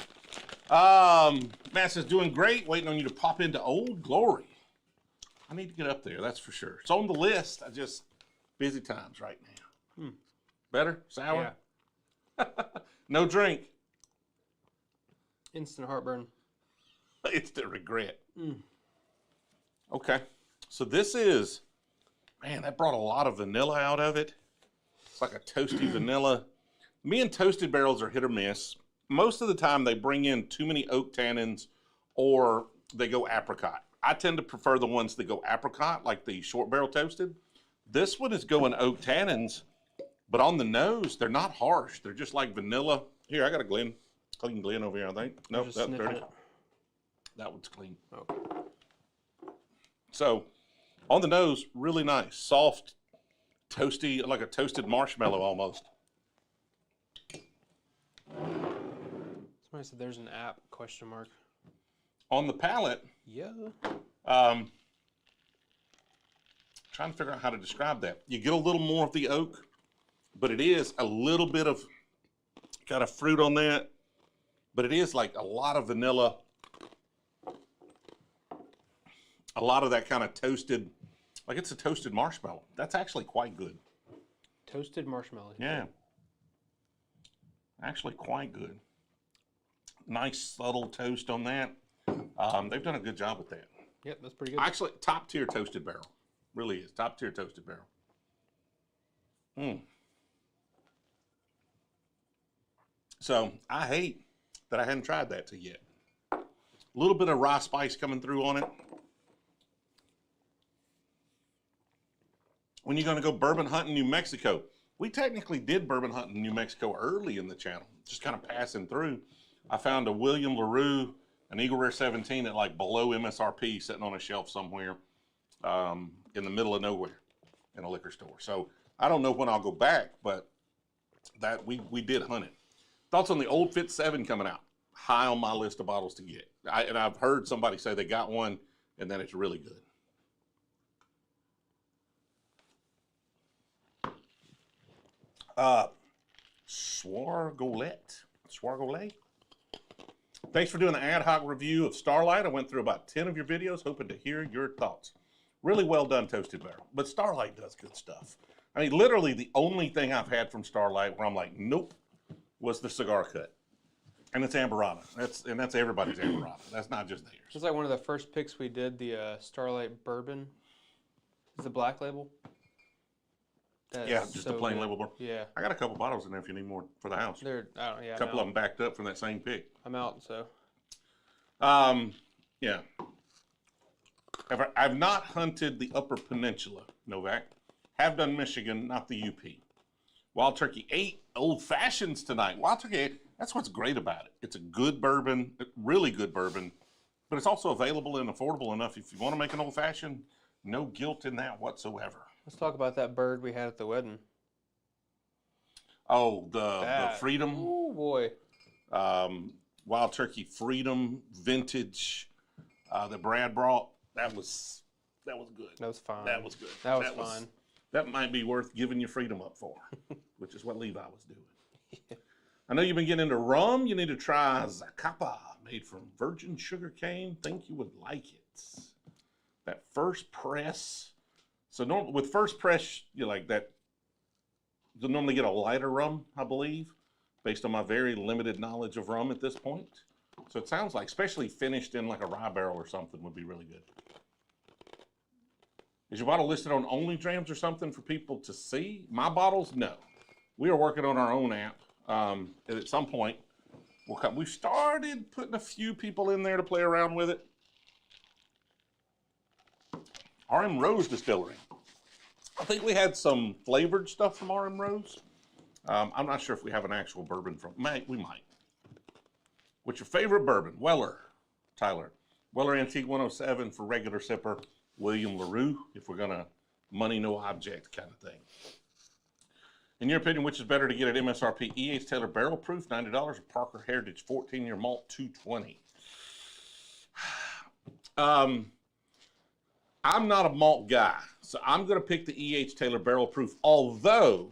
Matt says, doing great, waiting on you to pop into Old Glory. I need to get up there, that's for sure. It's on the list, busy times right now. Better? Sour? Yeah. No drink. Instant heartburn. Instant regret. Okay, so this is, man, that brought a lot of vanilla out of it. It's like a toasty vanilla. Me and toasted barrels are hit or miss. Most of the time they bring in too many oak tannins or they go apricot. I tend to prefer the ones that go apricot, like the short barrel toasted. This one is going oak tannins, but on the nose, they're not harsh. They're just like vanilla. Here, I got a clean Glen over here, I think. Nope, that's dirty. That one's clean. Okay. So, on the nose, really nice. Soft, toasty, like a toasted marshmallow almost. Somebody said there's an app, ? On the palate, Yeah. trying to figure out how to describe that. You get a little more of the oak, but it is a little bit of kind of fruit on that, but it is like a lot of vanilla, a lot of that kind of toasted, like it's a toasted marshmallow. That's actually quite good. Toasted marshmallow. Yeah. Actually quite good. Nice subtle toast on that. They've done a good job with that. Yep, that's pretty good. Actually, top tier toasted barrel. Really is. Top tier toasted barrel. So I hate that I hadn't tried that till yet. A little bit of rye spice coming through on it. When you're going to go bourbon hunting New Mexico, we technically did bourbon hunting in New Mexico early in the channel, just kind of passing through. I found a William LaRue, an Eagle Rare 17 at like below MSRP sitting on a shelf somewhere in the middle of nowhere in a liquor store. So I don't know when I'll go back, but that we did hunt it. Thoughts on the Old Fit 7 coming out? High on my list of bottles to get. And I've heard somebody say they got one and that it's really good. Swargolet. Thanks for doing the ad hoc review of Starlight. I went through about 10 of your videos, hoping to hear your thoughts. Really well done, Toasted Barrel. But Starlight does good stuff. I mean, literally the only thing I've had from Starlight where I'm like, nope, was the cigar cut. And it's Amberana. That's everybody's Amberana. That's not just theirs. It's like one of the first picks we did, the Starlight Bourbon. It's the black label. Yeah, just a plain label bar. Yeah. I got a couple bottles in there if you need more for the house. Yeah, a couple of them backed up from that same pick. I'm out, so. Yeah. I've not hunted the Upper Peninsula, Novak. Have done Michigan, not the UP. Wild Turkey 8 Old Fashions tonight. Wild Turkey 8, that's what's great about it. It's a good bourbon, really good bourbon, but it's also available and affordable enough. If you want to make an old fashioned, no guilt in that whatsoever. Let's talk about that bird we had at the wedding. Oh, the Freedom. Oh boy. Wild Turkey Freedom Vintage that Brad brought. That was good. That was fine. That was good. That was fine. That might be worth giving your freedom up for, which is what Levi was doing. Yeah. I know you've been getting into rum. You need to try Zacapa, made from virgin sugar cane. Think you would like it. That first press. So with first press, you like that. You'll normally get a lighter rum, I believe, based on my very limited knowledge of rum at this point. So it sounds like, especially finished in like a rye barrel or something, would be really good. Is your bottle listed on Only Drams or something for people to see? My bottles, no. We are working on our own app. At some point, we've started putting a few people in there to play around with it. RM Rose Distillery. I think we had some flavored stuff from RM Rose. I'm not sure if we have an actual bourbon from. We might. What's your favorite bourbon? Weller, Tyler. Weller Antique 107 for regular sipper. William LaRue, if we're gonna money no object kind of thing. In your opinion, which is better to get at MSRP? E.H. Taylor Barrel Proof, $90, or Parker Heritage 14-year malt, $220. I'm not a malt guy, so I'm gonna pick the E.H. Taylor Barrel Proof, although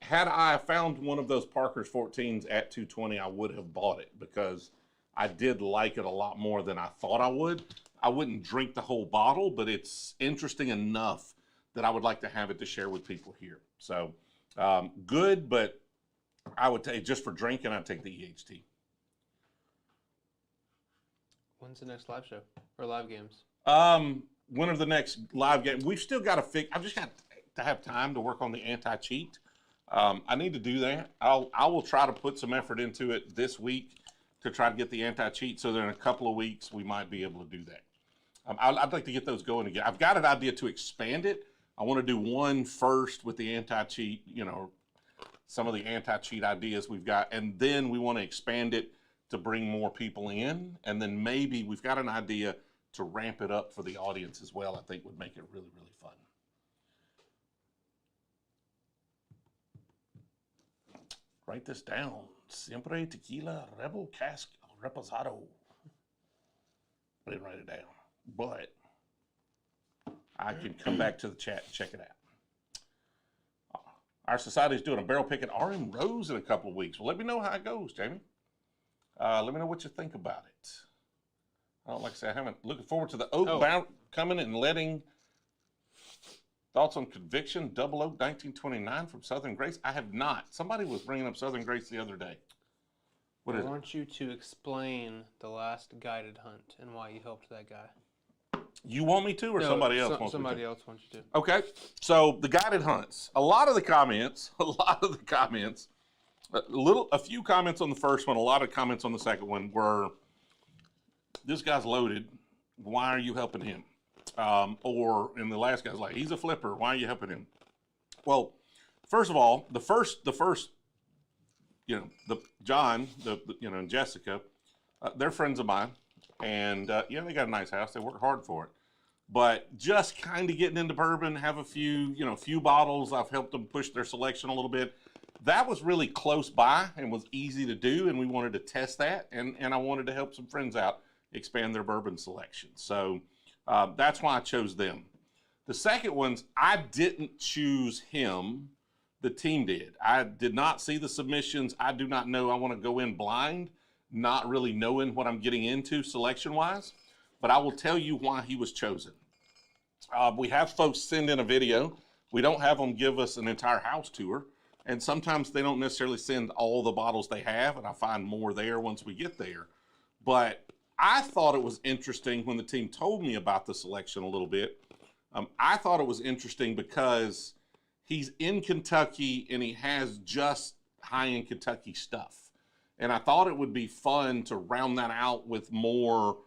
had I found one of those Parker's 14s at $220, I would have bought it because I did like it a lot more than I thought I would. I wouldn't drink the whole bottle, but it's interesting enough that I would like to have it to share with people here. So good, but I would take, just for drinking, I'd take the EHT. When's the next live show or live games? When are the next live game? We've still got to fix. I've just got to have time to work on the anti-cheat. I need to do that. I will try to put some effort into it this week to try to get the anti-cheat, so that in a couple of weeks we might be able to do that. I'd like to get those going again. I've got an idea to expand it. I want to do one first with the anti-cheat, some of the anti-cheat ideas we've got, and then we want to expand it to bring more people in. And then maybe we've got an idea to ramp it up for the audience as well. I think would make it really, really fun. Write this down. Siempre Tequila Rebel Cask Reposado. I didn't write it down, but I can come back to the chat and check it out. Our society is doing a barrel pick at RM Rose in a couple of weeks. Well, let me know how it goes, Jamie. Let me know what you think about it. Like I said, I haven't. Looking forward to the oak bound coming and letting. Thoughts on Conviction, Double Oak 1929 from Southern Grace? I have not. Somebody was bringing up Southern Grace the other day. What is it? I want you to explain the last guided hunt and why you helped that guy. You want me to, or somebody else wants me to? Somebody else wants you to. Okay. So the guided hunts. A lot of the comments, a few comments on the first one, a lot of comments on the second one were, this guy's loaded. Why are you helping him? Or in the last guy's like, he's a flipper. Why are you helping him? Well, first of all, the first, John, and Jessica, they're friends of mine, and they got a nice house. They work hard for it, but just kind of getting into bourbon, have a few bottles. I've helped them push their selection a little bit. That was really close by and was easy to do, and we wanted to test that, and I wanted to help some friends out expand their bourbon selection. So. That's why I chose them. The second ones, I didn't choose him. The team did. I did not see the submissions. I do not know. I want to go in blind, not really knowing what I'm getting into selection-wise. But I will tell you why he was chosen. We have folks send in a video. We don't have them give us an entire house tour. And sometimes they don't necessarily send all the bottles they have, and I find more there once we get there. But I thought it was interesting when the team told me about the selection a little bit. I thought it was interesting because he's in Kentucky and he has just high-end Kentucky stuff. And I thought it would be fun to round that out with more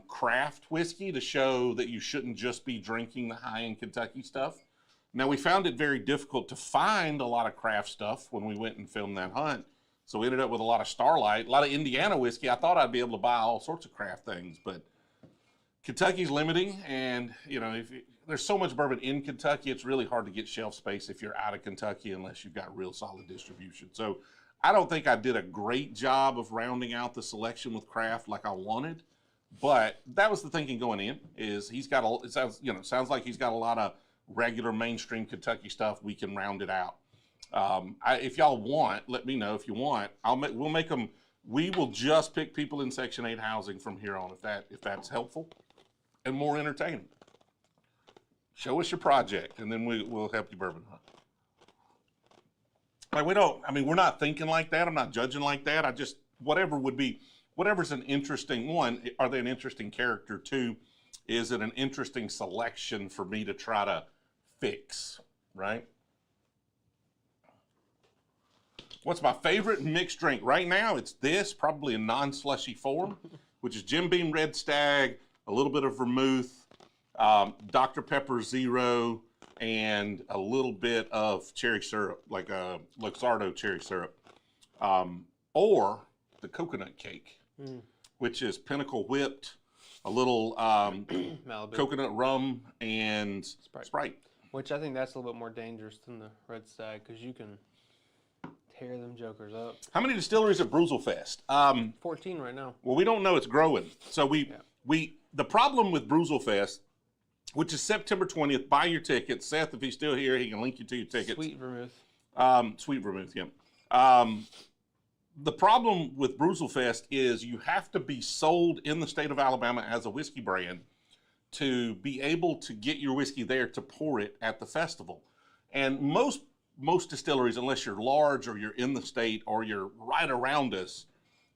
craft whiskey to show that you shouldn't just be drinking the high-end Kentucky stuff. Now, we found it very difficult to find a lot of craft stuff when we went and filmed that hunt. So we ended up with a lot of Starlight, a lot of Indiana whiskey. I thought I'd be able to buy all sorts of craft things, but Kentucky's limiting, and there's so much bourbon in Kentucky, it's really hard to get shelf space if you're out of Kentucky unless you've got real solid distribution. So I don't think I did a great job of rounding out the selection with craft like I wanted, but that was the thinking going in. Is he's got sounds like he's got a lot of regular mainstream Kentucky stuff. We can round it out. If y'all want, let me know if you want. We'll make them. We will just pick people in Section 8 housing from here on, if that's helpful and more entertaining. Show us your project, and then we'll help you bourbon hunt. Like we're not thinking like that. I'm not judging like that. I just whatever's an interesting one. Are they an interesting character? Two, is it an interesting selection for me to try to fix? Right. What's my favorite mixed drink? Right now, it's this, probably in non-slushy form, which is Jim Beam Red Stag, a little bit of vermouth, Dr. Pepper Zero, and a little bit of cherry syrup, like a Luxardo cherry syrup. Or the coconut cake, which is Pinnacle Whipped, a little coconut rum, and Sprite. Which I think that's a little bit more dangerous than the Red Stag, because you can tear them jokers up. How many distilleries at Brewzle Fest? 14 right now. Well, we don't know. It's growing. So the problem with Brewzle Fest, which is September 20th, buy your tickets. Seth, if he's still here, he can link you to your tickets. Sweet vermouth. Sweet vermouth, yeah. The problem with Brewzle Fest is you have to be sold in the state of Alabama as a whiskey brand to be able to get your whiskey there to pour it at the festival. And most distilleries, unless you're large or you're in the state or you're right around us,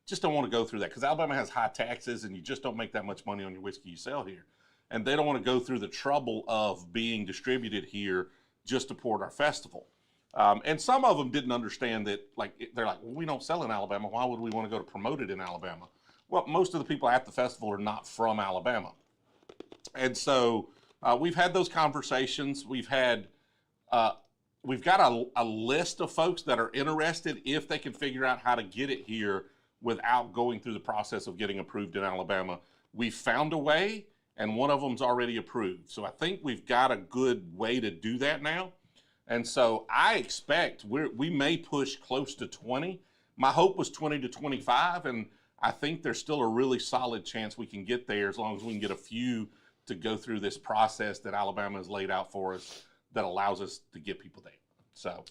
just don't want to go through that because Alabama has high taxes and you just don't make that much money on your whiskey you sell here. And they don't want to go through the trouble of being distributed here just to pour at our festival. And some of them didn't understand that, they're like, well, we don't sell in Alabama. Why would we want to go to promote it in Alabama? Well, most of the people at the festival are not from Alabama. And so we've had those conversations. We've got a list of folks that are interested if they can figure out how to get it here without going through the process of getting approved in Alabama. We found a way, and one of them's already approved. So I think we've got a good way to do that now. And so I expect we may push close to 20. My hope was 20 to 25, and I think there's still a really solid chance we can get there as long as we can get a few to go through this process that Alabama has laid out for us that allows us to get people there. So,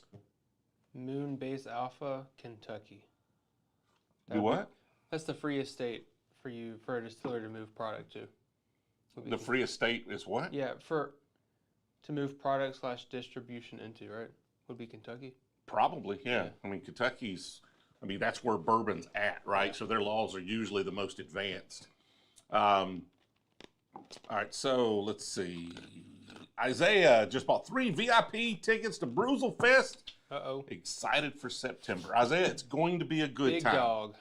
Moonbase Alpha, Kentucky. do what? That's the free estate for you, for a distiller to move product to. The free estate is what? Yeah, to move product / distribution into, right? Would be Kentucky. Probably, yeah. I mean, that's where bourbon's at, right? Yeah. So their laws are usually the most advanced. All right, so let's see. Isaiah just bought 3 VIP tickets to Brewzle Fest. Uh-oh. Excited for September. Isaiah, it's going to be a good time. Big dog.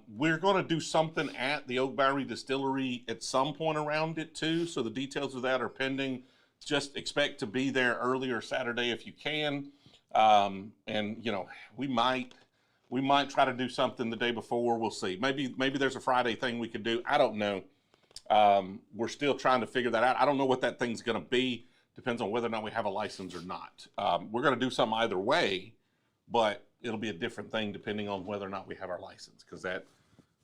We're going to do something at the Oak Bowery Distillery at some point around it too. So the details of that are pending. Just expect to be there earlier Saturday if you can. And you know, we might try to do something the day before. We'll see. Maybe there's a Friday thing we could do. I don't know. We're still trying to figure that out. I don't know what that thing's going to be. Depends on whether or not we have a license or not. We're going to do something either way, but it'll be a different thing depending on whether or not we have our license. Because that,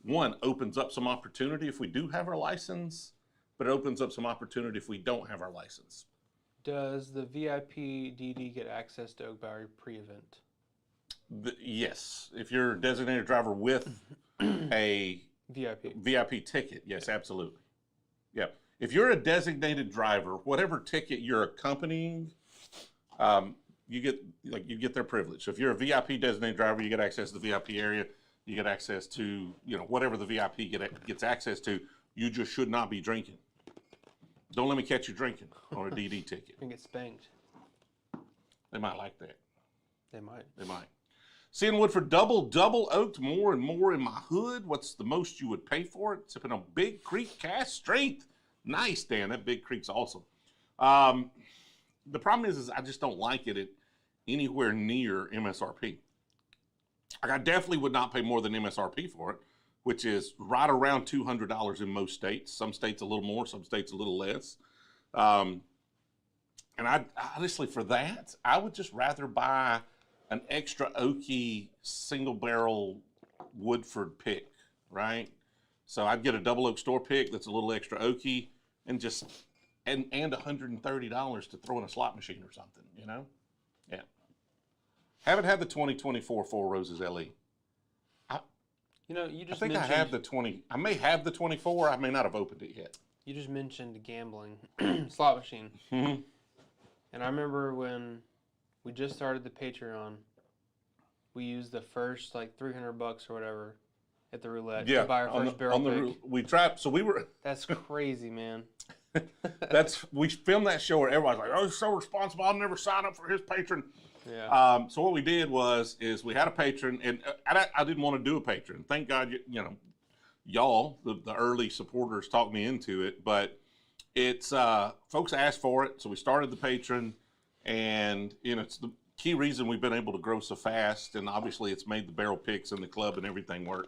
one, opens up some opportunity if we do have our license, but it opens up some opportunity if we don't have our license. Does the VIP DD get access to Oak Bowery pre-event? Yes. If you're a designated driver with a VIP ticket, yes, absolutely. Yeah. If you're a designated driver, whatever ticket you're accompanying, you get their privilege. So if you're a VIP designated driver, you get access to the VIP area. You get access to, whatever the VIP gets access to. You just should not be drinking. Don't let me catch you drinking on a DD ticket. You can get spanked. They might like that. They might. They might. Seeing Woodford double oaked more and more in my hood. What's the most you would pay for it? Sipping on Big Creek Cask Strength. Nice, Dan. That Big Creek's awesome. The problem is I just don't like it at anywhere near MSRP. I definitely would not pay more than MSRP for it, which is right around $200 in most states. Some states a little more, some states a little less. And I honestly, for that, I would just rather buy an extra oaky single barrel Woodford pick, right? So I'd get a double oak store pick that's a little extra oaky and just and $130 to throw in a slot machine or something, Yeah. Haven't had the 2024 Four Roses LE. You just I think I have the 20. I may have the 24. I may not have opened it yet. You just mentioned gambling, slot machine. Mm-hmm. And I remember when we just started the Patreon, we used the first $300 or whatever at the roulette to buy our first barrel pick. We tried, so we were. That's crazy, man. We filmed that show where everybody's like, "Oh, he's so responsible. I'll never sign up for his patron." Yeah. So what we did was we had a patron, and I didn't want to do a patron. Thank God, y'all, the early supporters, talked me into it. But it's folks asked for it, so we started the patron, and it's the key reason we've been able to grow so fast. And obviously, it's made the barrel picks and the club and everything work.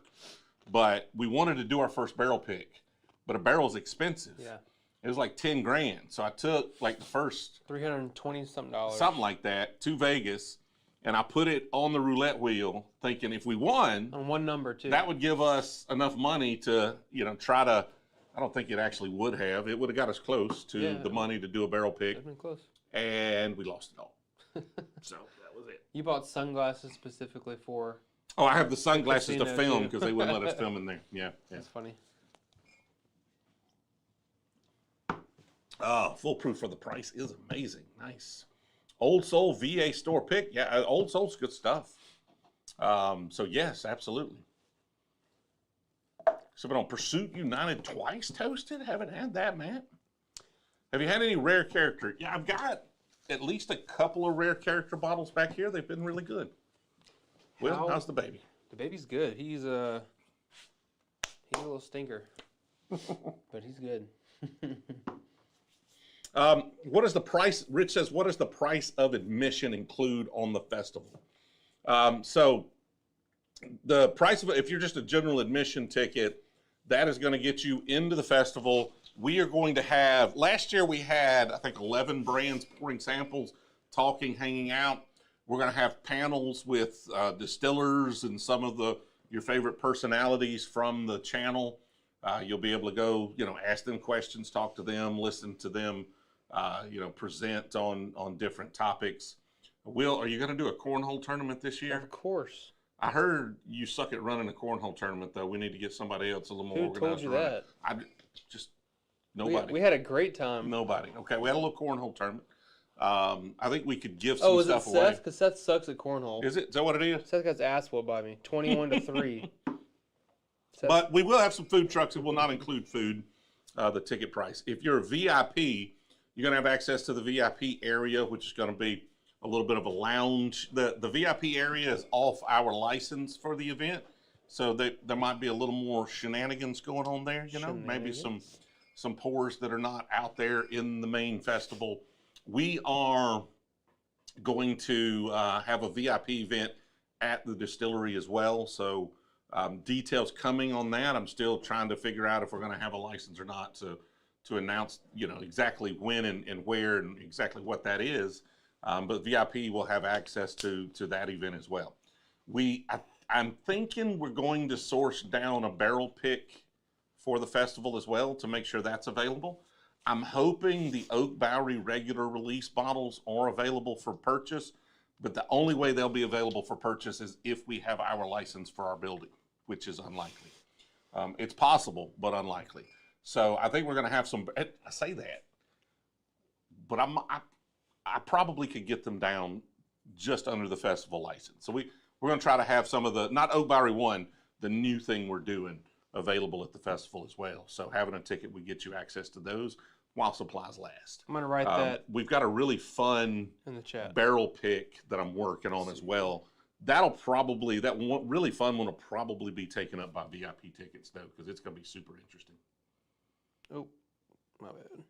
But we wanted to do our first barrel pick, but a barrel's expensive. Yeah. It was like $10 grand. So I took the first $320-something, something like that, to Vegas, and I put it on the roulette wheel, thinking if we won, on one number too, that would give us enough money to, try to. I don't think it actually would have. It would have got us close to the money to do a barrel pick. It'd been close, and we lost it all. So that was it. You bought sunglasses specifically for? Oh, I have the sunglasses to film because they wouldn't let us film in there. Yeah. That's funny. Foolproof for the price is amazing. Nice. Old Soul VA store pick. Yeah, Old Soul's good stuff. So yes, absolutely. Sipping on Pursuit United Twice Toasted. Haven't had that, Matt. Have you had any rare character? Yeah, I've got at least a couple of rare character bottles back here. They've been really good. Well, how's the baby? The baby's good. He's a little stinker, but he's good. What is the price? Rich says, what does the price of admission include on the festival? So The price of it, if you're just a general admission ticket, that is going to get you into the festival. We are going to have, last year we had, I think, 11 brands pouring samples, talking, hanging out. We're going to have panels with distillers and some of your favorite personalities from the channel. You'll be able to go, ask them questions, talk to them, listen to them, present on different topics. Will, are you going to do a cornhole tournament this year? Of course. I heard you suck at running a cornhole tournament, though. We need to get somebody else a little more organized. Who told you that? Nobody. We had a great time. Nobody. Okay, we had a little cornhole tournament. I think we could give some stuff away. Oh, is it Seth? Because Seth sucks at cornhole. Is that what it is? Seth got his ass whooped by me, 21-3. But we will have some food trucks. It will not include food, the ticket price. If you're a VIP, you're going to have access to the VIP area, which is going to be a little bit of a lounge. The VIP area is off our license for the event, so there might be a little more shenanigans going on there, maybe some pours that are not out there in the main festival. We are going to have a VIP event at the distillery as well, so details coming on that. I'm still trying to figure out if we're going to have a license or not to announce, exactly when and where and exactly what that is. But VIP will have access to that event as well. I'm thinking we're going to source down a barrel pick for the festival as well to make sure that's available. I'm hoping the Oak Bowery regular release bottles are available for purchase, but the only way they'll be available for purchase is if we have our license for our building, which is unlikely. It's possible, but unlikely. So I think we're going to have some. I say that, but I probably could get them down just under the festival license. So we're going to try to have some of not Oak Bowery 1, the new thing we're doing, available at the festival as well. So having a ticket would get you access to those while supplies last. I'm going to write that. We've got a really fun in the chat barrel pick that I'm working on as well. Really fun one will probably be taken up by VIP tickets though, because it's going to be super interesting. Oh, my bad.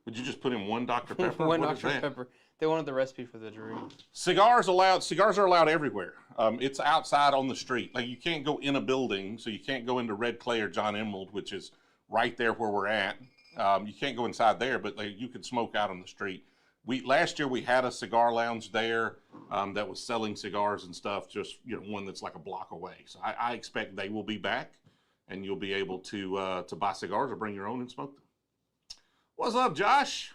Would you just put in one Dr. Pepper? One Dr. Pepper. They wanted the recipe for the drink. Cigars are allowed everywhere. It's outside on the street. Like, you can't go in a building, so you can't go into Red Clay or John Emerald, which is right there where we're at. You can't go inside there, but you can smoke out on the street. Last year we had a cigar lounge there that was selling cigars and stuff, just one that's like a block away. So I expect they will be back, and you'll be able to buy cigars or bring your own and smoke them. What's up, Josh?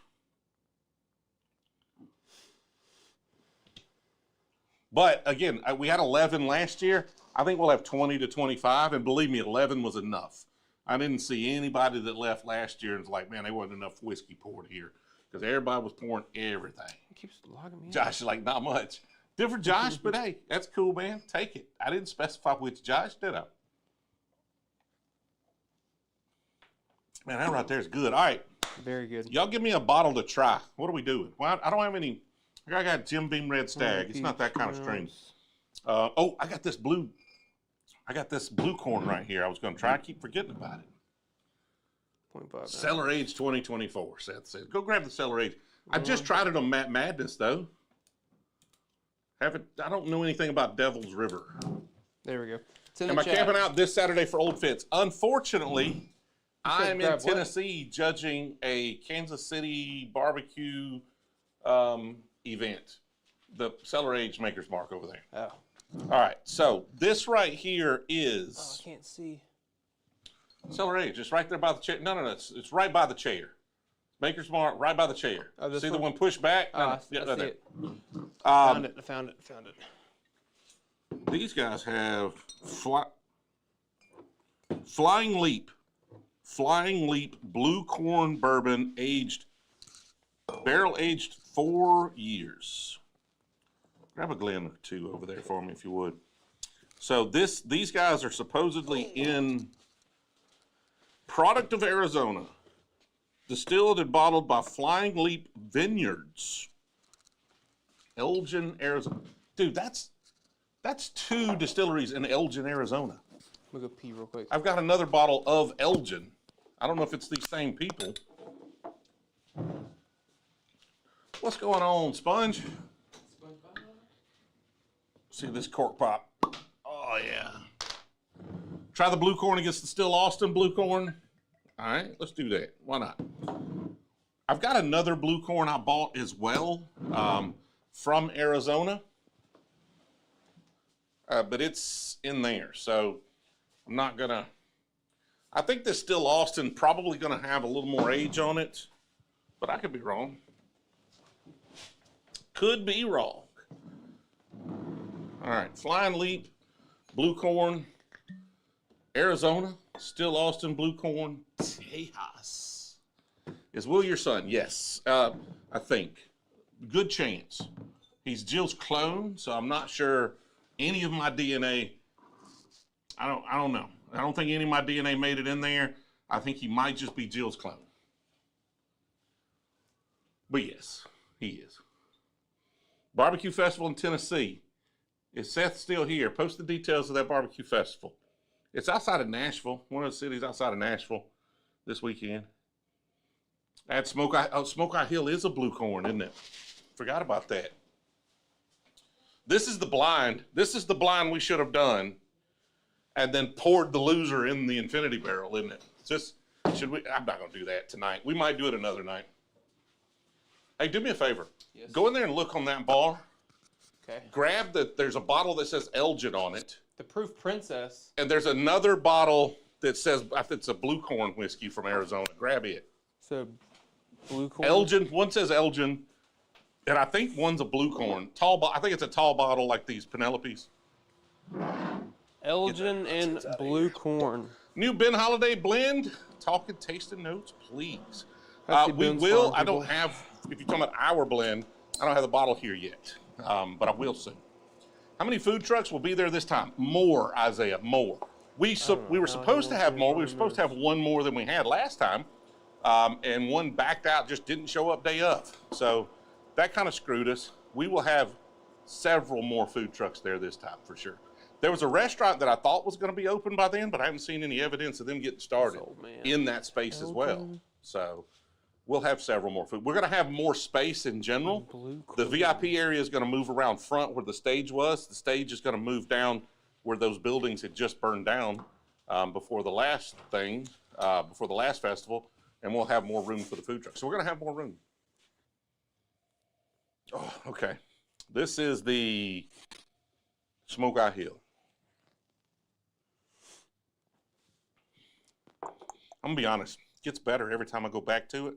But again, we had 11 last year. I think we'll have 20 to 25, and believe me, 11 was enough. I didn't see anybody that left last year and was like, man, there wasn't enough whiskey poured here, because everybody was pouring everything. It keeps logging me Josh is like, not much. Different Josh, but hey, that's cool, man. Take it. I didn't specify which Josh, did I? Man, that right there is good. All right. Very good. Y'all give me a bottle to try. What are we doing? Well, I don't have any. I got Jim Beam Red Stag. It's not that kind of strain. I got this blue corn right here. I was going to try. I keep forgetting about it. 0.5. Cellar Age 2024, Seth said. Go grab the Cellar Age. I just tried it on Matt Madness, though. I don't know anything about Devil's River. There we go. Am I camping out this Saturday for Old Fits? Unfortunately, I'm in Tennessee judging a Kansas City barbecue event. The Cellar Age Maker's Mark over there. Oh. All right, so this right here is... Oh, I can't see. Cellar Age, it's right there by the chair. No, it's right by the chair. Maker's Mark, right by the chair. Oh, this see one? the one pushed back? I see right there. it. I found it. These guys have Flying Leap Blue Corn Bourbon barrel aged 4 years. Grab a Glen or two over there for me if you would. So these guys are supposedly in product of Arizona, distilled and bottled by Flying Leap Vineyards, Elgin, Arizona. Dude, that's 2 distilleries in Elgin, Arizona. Let me go pee real quick. I've got another bottle of Elgin. I don't know if it's these same people. What's going on, Sponge? See this cork pop. Oh, yeah. Try the blue corn against the Still Austin blue corn. All right, let's do that. Why not? I've got another blue corn I bought as well from Arizona. But it's in there, so I'm not gonna. I think this Still Austin probably gonna have a little more age on it, but I could be wrong. Could be wrong. All right, Flying Leap, blue corn, Arizona, Still Austin blue corn, Tejas. Is Will your son? Yes, I think. Good chance. He's Jill's clone, so I'm not sure any of my DNA. I don't know. I don't think any of my DNA made it in there. I think he might just be Jill's clone. But yes, he is. Barbecue Festival in Tennessee. Is Seth still here? Post the details of that barbecue festival. It's outside of Nashville, one of the cities outside of Nashville this weekend. At Smokeye, Smokeye Hill is a blue corn, isn't it? Forgot about that. This is the blind. This is the blind we should have done and then poured the loser in the infinity barrel, isn't it? Just, should we? I'm not going to do that tonight. We might do it another night. Hey, do me a favor. Yes. Go in there and look on that bar. Okay. Grab there's a bottle that says Elgin on it. The Proof Princess. And there's another bottle that says, I think it's a blue corn whiskey from Arizona. Grab it. So, blue corn. Elgin, one says Elgin, and I think one's a blue corn. I think it's a tall bottle like these Penelopes. Elgin and blue corn. New Ben Holiday blend. Talking tasting notes, please. Happy We Ben's will. Farm, I don't people. have, if you're talking about our blend, I don't have the bottle here yet, but I will soon. How many food trucks will be there this time? More, Isaiah, more. We were supposed to have more. We were supposed to have one more than we had last time, and one backed out, just didn't show up day of. So that kind of screwed us. We will have several more food trucks there this time for sure. There was a restaurant that I thought was going to be open by then, but I haven't seen any evidence of them getting started in that space as well. So we'll have several more food. We're going to have more space in general. The VIP area is going to move around front where the stage was. The stage is going to move down where those buildings had just burned down before the last thing, before the last festival, and we'll have more room for the food truck. So we're going to have more room. Oh, okay. This is the Smokeye Hill. I'm going to be honest. It gets better every time I go back to it.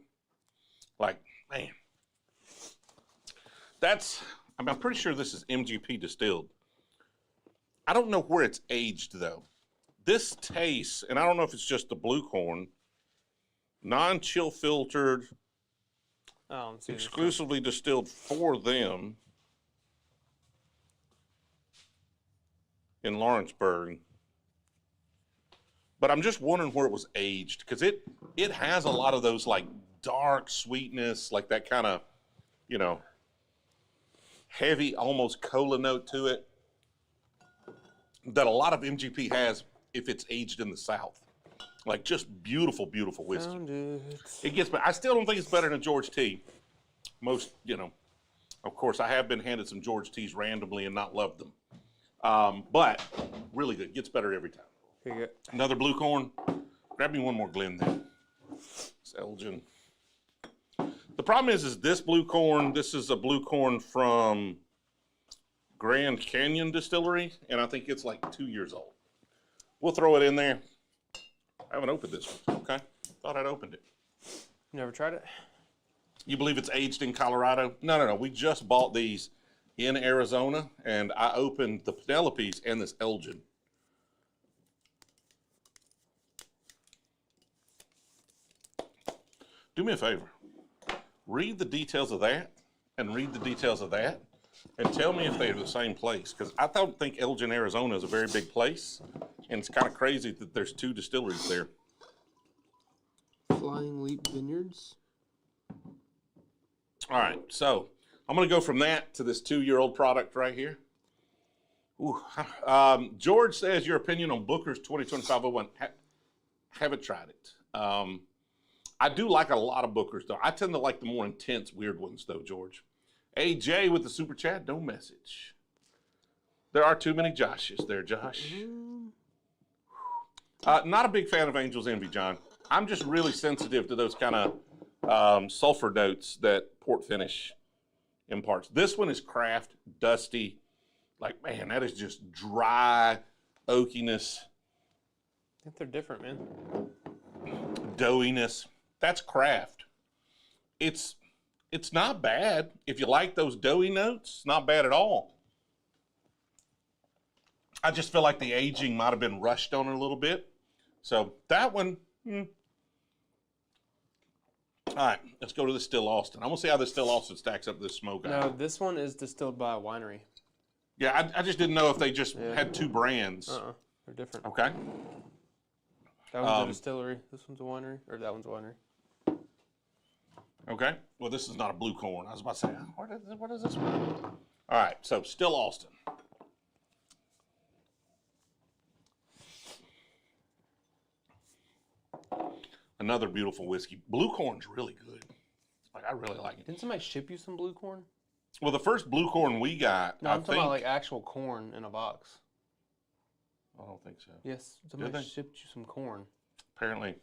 Like, man. I'm pretty sure this is MGP distilled. I don't know where it's aged, though. This tastes, and I don't know if it's just the blue corn, non-chill filtered, exclusively distilled for them in Lawrenceburg. But I'm just wondering where it was aged, because it has a lot of those like dark sweetness, like that kind of, you know, heavy, almost cola note to it that a lot of MGP has if it's aged in the South. Like just beautiful, beautiful whiskey. It gets better. I still don't think it's better than George T. Most, you know, of course, I have been handed some George T's randomly and not loved them. But really good. Gets better every time. Here you go. Another blue corn. Grab me one more Glen then. It's Elgin. The problem is this blue corn, this is a blue corn from Grand Canyon Distillery, and I think it's like 2 years old. We'll throw it in there. I haven't opened this one, okay? Thought I'd opened it. Never tried it? You believe it's aged in Colorado? No. We just bought these in Arizona, and I opened the Penelopes and this Elgin. Do me a favor. Read the details of that and read the details of that and tell me if they're the same place. Because I don't think Elgin, Arizona is a very big place. And it's kind of crazy that there's 2 distilleries there. Flying Leap Vineyards. All right, so I'm going to go from that to this 2-year-old product right here. Ooh, George says, your opinion on Booker's 2025-01. Haven't tried it. I do like a lot of Booker's, though. I tend to like the more intense, weird ones, though, George. AJ with the super chat, no message. There are too many Joshes there, Josh. Not a big fan of Angel's Envy, John. I'm just really sensitive to those kind of sulfur notes that port finish imparts. This one is craft, dusty. Like, man, that is just dry oakiness. I think they're different, man. Doughiness. That's craft. It's not bad. If you like those doughy notes, it's not bad at all. I just feel like the aging might have been rushed on it a little bit. So that one, All right, let's go to the Still Austin. I'm going to see how the Still Austin stacks up to this Smokeye. No, this one is distilled by a winery. Yeah, I just didn't know if they just had two brands. They're different. Okay. That one's a distillery. This one's a winery. Or that one's a winery. Okay. Well, this is not a blue corn. I was about to say, what is this one? All right, so Still Austin. Another beautiful whiskey. Blue corn's really good. Like, I really like it. Didn't somebody ship you some blue corn? Well, the first blue corn we got, No, I'm talking about like actual corn in a box. I don't think so. Yes, somebody shipped you some corn. Apparently,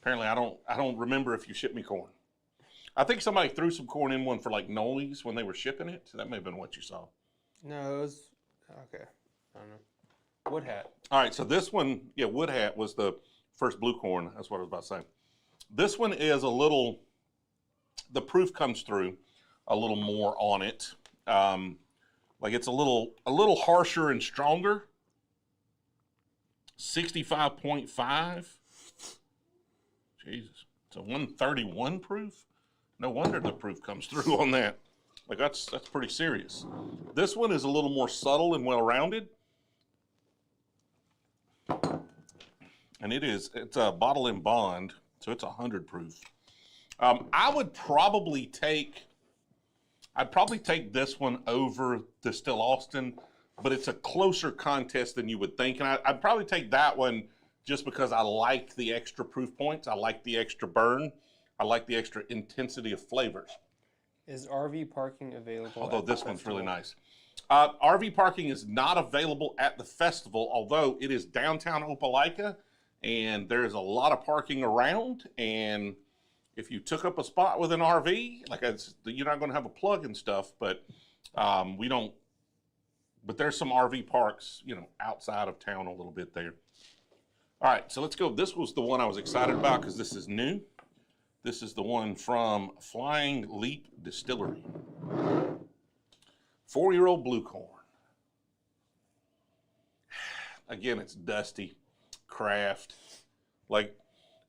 I don't remember if you shipped me corn. I think somebody threw some corn in one for like noise when they were shipping it. So that may have been what you saw. No, it was okay. I don't know. Wood hat. All right, so this one, yeah, Wood Hat was the first blue corn. That's what I was about to say. This one is a little. The proof comes through a little more on it. Like it's a little harsher and stronger. 65.5. Jesus. It's a 131 proof. No wonder the proof comes through on that. Like that's pretty serious. This one is a little more subtle and well-rounded. And it's a bottle in bond, so it's 100 proof. I'd probably take this one over the Still Austin, but it's a closer contest than you would think. And I'd probably take that one just because I like the extra proof points. I like the extra burn. I like the extra intensity of flavors. Is RV parking available? Although this one's really nice. RV parking is not available at the festival, although it is downtown Opelika, and there's a lot of parking around. And if you took up a spot with an RV, like you're not going to have a plug and stuff, but we don't. But there's some RV parks, outside of town a little bit there. All right, so let's go. This was the one I was excited about because this is new. This is the one from Flying Leap Distillery. 4-year-old blue corn. Again, it's dusty, craft. Like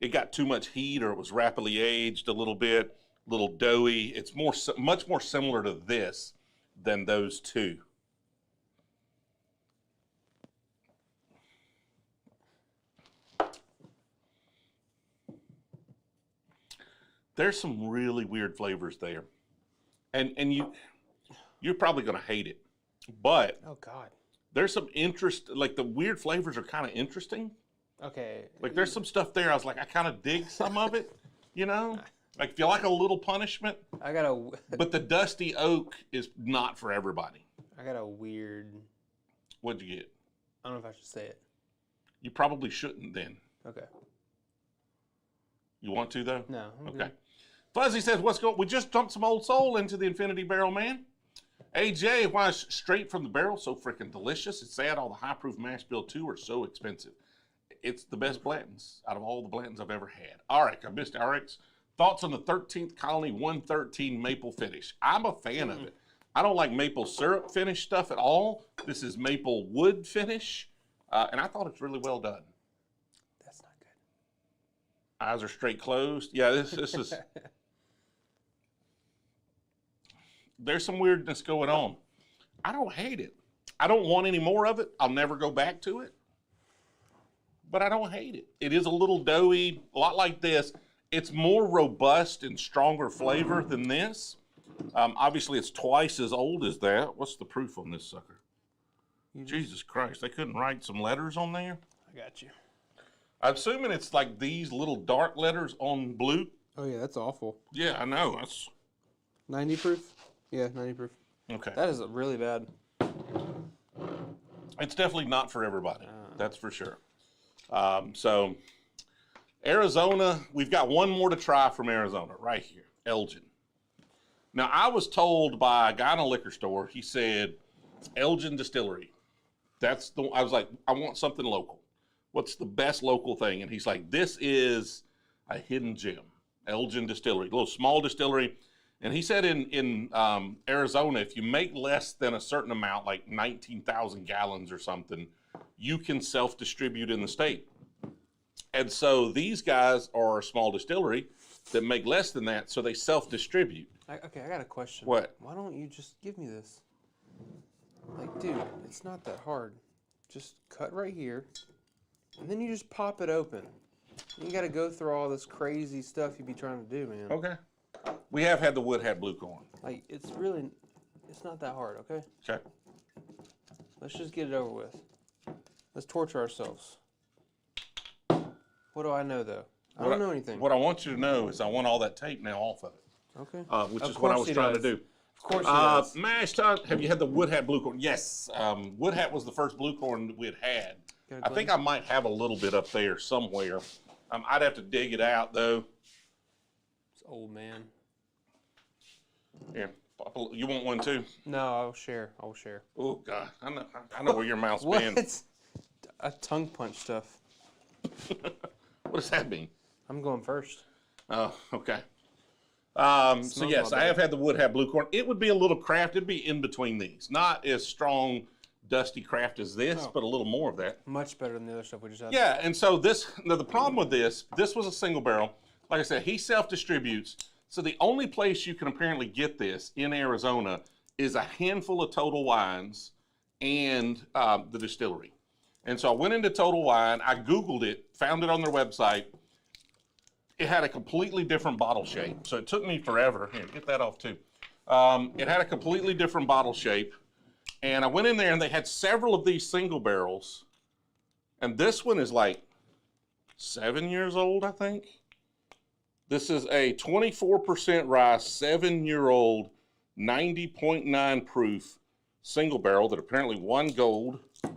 it got too much heat or it was rapidly aged a little bit, a little doughy. It's much more similar to this than those two. There's some really weird flavors there. And you're probably going to hate it. But oh god. There's some interest, like the weird flavors are kind of interesting. Okay. Like there's some stuff there I was like I kind of dig some of it, Like if you like a little punishment. But the dusty oak is not for everybody. I got a weird. What'd you get? I don't know if I should say it. You probably shouldn't then. Okay. You want to though? No. Okay. Good. Fuzzy says, "What's going? We just dumped some Old Soul into the Infinity Barrel, man. AJ, why is straight from the barrel so freaking delicious? It's sad all the high proof mash bill too are so expensive. It's the best Blanton's out of all the Blanton's I've ever had. Arik, I missed Arik's thoughts on the 13th Colony 113 maple finish. I'm a fan of it. I don't like maple syrup finish stuff at all. This is maple wood finish, and I thought it's really well done. That's not good. Eyes are straight closed. Yeah, this is. There's some weirdness going on. I don't hate it. I don't want any more of it. I'll never go back to it. But I don't hate it. It is a little doughy, a lot like this. It's more robust and stronger flavor than this. Obviously, it's twice as old as that. What's the proof on this sucker? Jesus Christ, they couldn't write some letters on there? I got you. I'm assuming it's like these little dark letters on blue. Oh, yeah, that's awful. Yeah, I know. That's 90 proof? Yeah, 90 proof. Okay. That is really bad. It's definitely not for everybody. That's for sure. So Arizona, we've got one more to try from Arizona right here, Elgin. Now, I was told by a guy in a liquor store, he said, Elgin Distillery. I was like, I want something local. What's the best local thing? And he's like, this is a hidden gem, Elgin Distillery, a little small distillery. And he said in Arizona, if you make less than a certain amount, like 19,000 gallons or something, you can self-distribute in the state. And so these guys are a small distillery that make less than that, so they self-distribute. Okay, I got a question. What? Why don't you just give me this? Like, dude, it's not that hard. Just cut right here, and then you just pop it open. You got to go through all this crazy stuff you be trying to do, man. Okay. We have had the wood hat blue corn. Like, it's not that hard, okay? Okay. Let's just get it over with. Let's torture ourselves. What do I know, though? I don't know anything. What I want you to know is I want all that tape now off of it. Okay. Which is what I was trying to do. Of course he does. Mashed hunt, have you had the wood hat blue corn? Yes. Wood hat was the first blue corn that we had. I think I might have a little bit up there somewhere. I'd have to dig it out, though. It's old, man. Yeah. You want one, too? No, I'll share. I'll share. Oh, God. I know where your mouth's been. What? A tongue punch stuff. What does that mean? I'm going first. Oh, okay. So yes, I have had the wood hat blue corn. It would be a little craft. It'd be in between these. Not as strong, dusty craft as this, but a little more of that. Much better than the other stuff we just had. Yeah, and so the problem with this was a single barrel. Like I said, he self-distributes. So the only place you can apparently get this in Arizona is a handful of Total Wines and the distillery. And so I went into Total Wine, I Googled it, found it on their website. It had a completely different bottle shape. So it took me forever. Here, get that off too. It had a completely different bottle shape. And I went in there and they had several of these single barrels. And this one is like 7 years old, I think. This is a 24% rye, 7-year-old, 90.9 proof single barrel that apparently won gold. At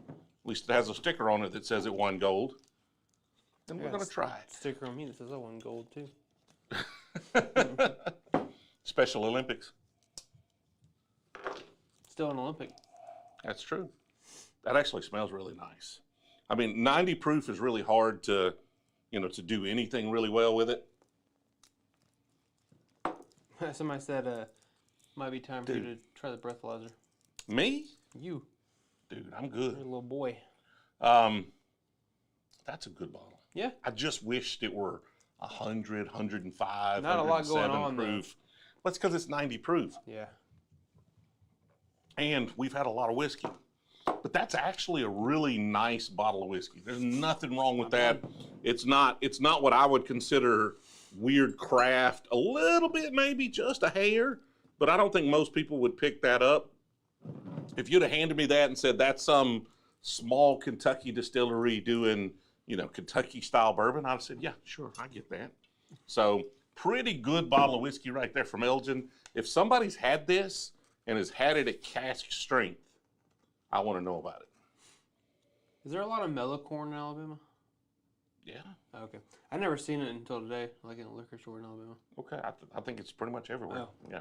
least it has a sticker on it that says it won gold. And we're going to try it. Sticker on me that says I won gold, too. Special Olympics. Still an Olympic. That's true. That actually smells really nice. I mean, 90 proof is really hard to, to do anything really well with it. Somebody said might be time for you to try the breathalyzer. Me? You. Dude, I'm good. You're a little boy. That's a good bottle. Yeah. I just wished it were 100, 105, Not a lot going on, proof. though. Well, it's because it's 90 proof. Yeah. And we've had a lot of whiskey. But that's actually a really nice bottle of whiskey. There's nothing wrong with that. It's not what I would consider weird craft. A little bit, maybe just a hair. But I don't think most people would pick that up. If you'd have handed me that and said that's some small Kentucky distillery doing, Kentucky style bourbon, I'd have said, yeah, sure, I get that. So pretty good bottle of whiskey right there from Elgin. If somebody's had this and has had it at cask strength, I want to know about it. Is there a lot of mellow corn in Alabama? Yeah. Okay. I've never seen it until today, like in a liquor store in Alabama. Okay, I think it's pretty much everywhere. Oh. Yeah.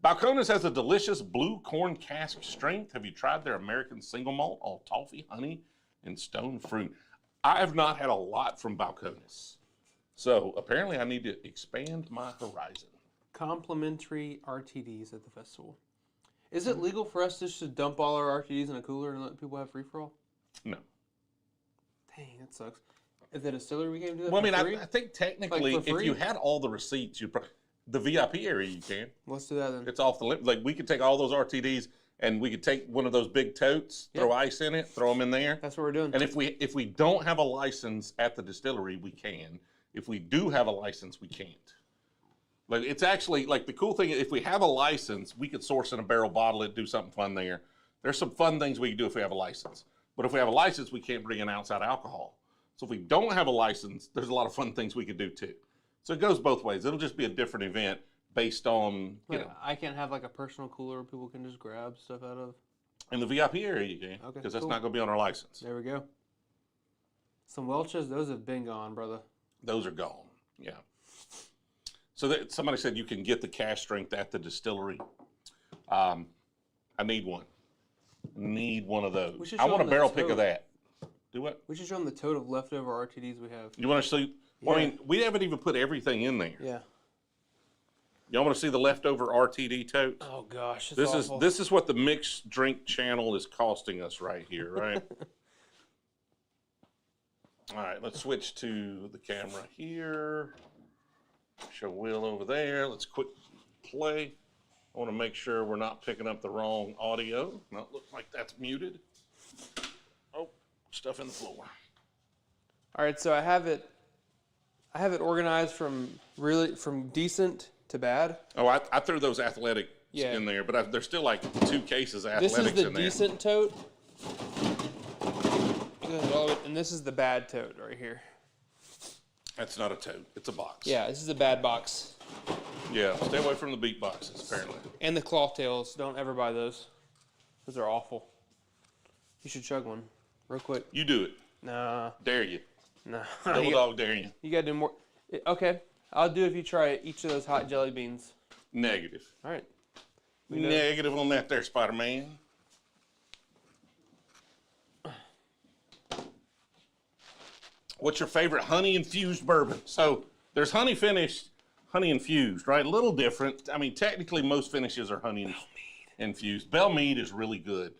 Balcones has a delicious blue corn cask strength. Have you tried their American single malt, all toffee, honey, and stone fruit? I have not had a lot from Balcones. So apparently I need to expand my horizon. Complimentary RTDs at the festival. Is it legal for us just to dump all our RTDs in a cooler and let people have free-for-all? No. Dang, that sucks. At the distillery we can't do that Well, for free? I think technically Like, for if you free? had all the receipts, the VIP area you can. Let's do that then. It's off the limit. Like we could take all those RTDs and we could take one of those big totes, throw ice in it, throw them in there. That's what we're doing. And if we don't have a license at the distillery, we can. If we do have a license, we can't. Like it's actually like the cool thing. If we have a license, we could source in a barrel, bottle it, do something fun there. There's some fun things we can do if we have a license. But if we have a license, we can't bring in outside alcohol. So if we don't have a license, there's a lot of fun things we could do too. So it goes both ways. It'll just be a different event based on I can't have like a personal cooler where people can just grab stuff out of. In the VIP area you can, Okay, because that's cool. not going to be on our license. There we go. Some Welch's, those have been gone, brother. Those are gone, yeah. So somebody said you can get the cash strength at the distillery. I need one. Need one of those. We should I show want a them the barrel pick of tote. that. Do what? We should show them the tote of leftover RTDs we have. You want to see? Well, I Yeah. mean, we haven't even put everything in there. Yeah. Y'all want to see the leftover RTD tote? Oh gosh, it's This awful. is what the mixed drink channel is costing us right here, right? All right, let's switch to the camera here. Show Will over there. Let's quick play. I want to make sure we're not picking up the wrong audio. No, it looks like that's muted. Oh, stuff in the floor. All right, so I have it organized from decent to bad. Oh, I threw those athletics Yeah. in there, but there's still like 2 cases of This athletics is the in there. decent tote. And this is the bad tote right here. That's not a tote. It's a box. Yeah, this is the bad box. Yeah, stay away from the beat boxes, apparently. And the cloth tails. Don't ever buy those. Those are awful. You should chug one real quick. You do it. Nah. Dare you. Nah. Double dog dare you. You gotta do more. Okay, I'll do it if you try each of those hot jelly beans. Negative. All right. Negative on that there, Spider-Man. What's your favorite honey-infused bourbon? So there's honey-finished, honey-infused, right? A little different. I mean, technically most finishes are honey-infused. Belle Meade is really good.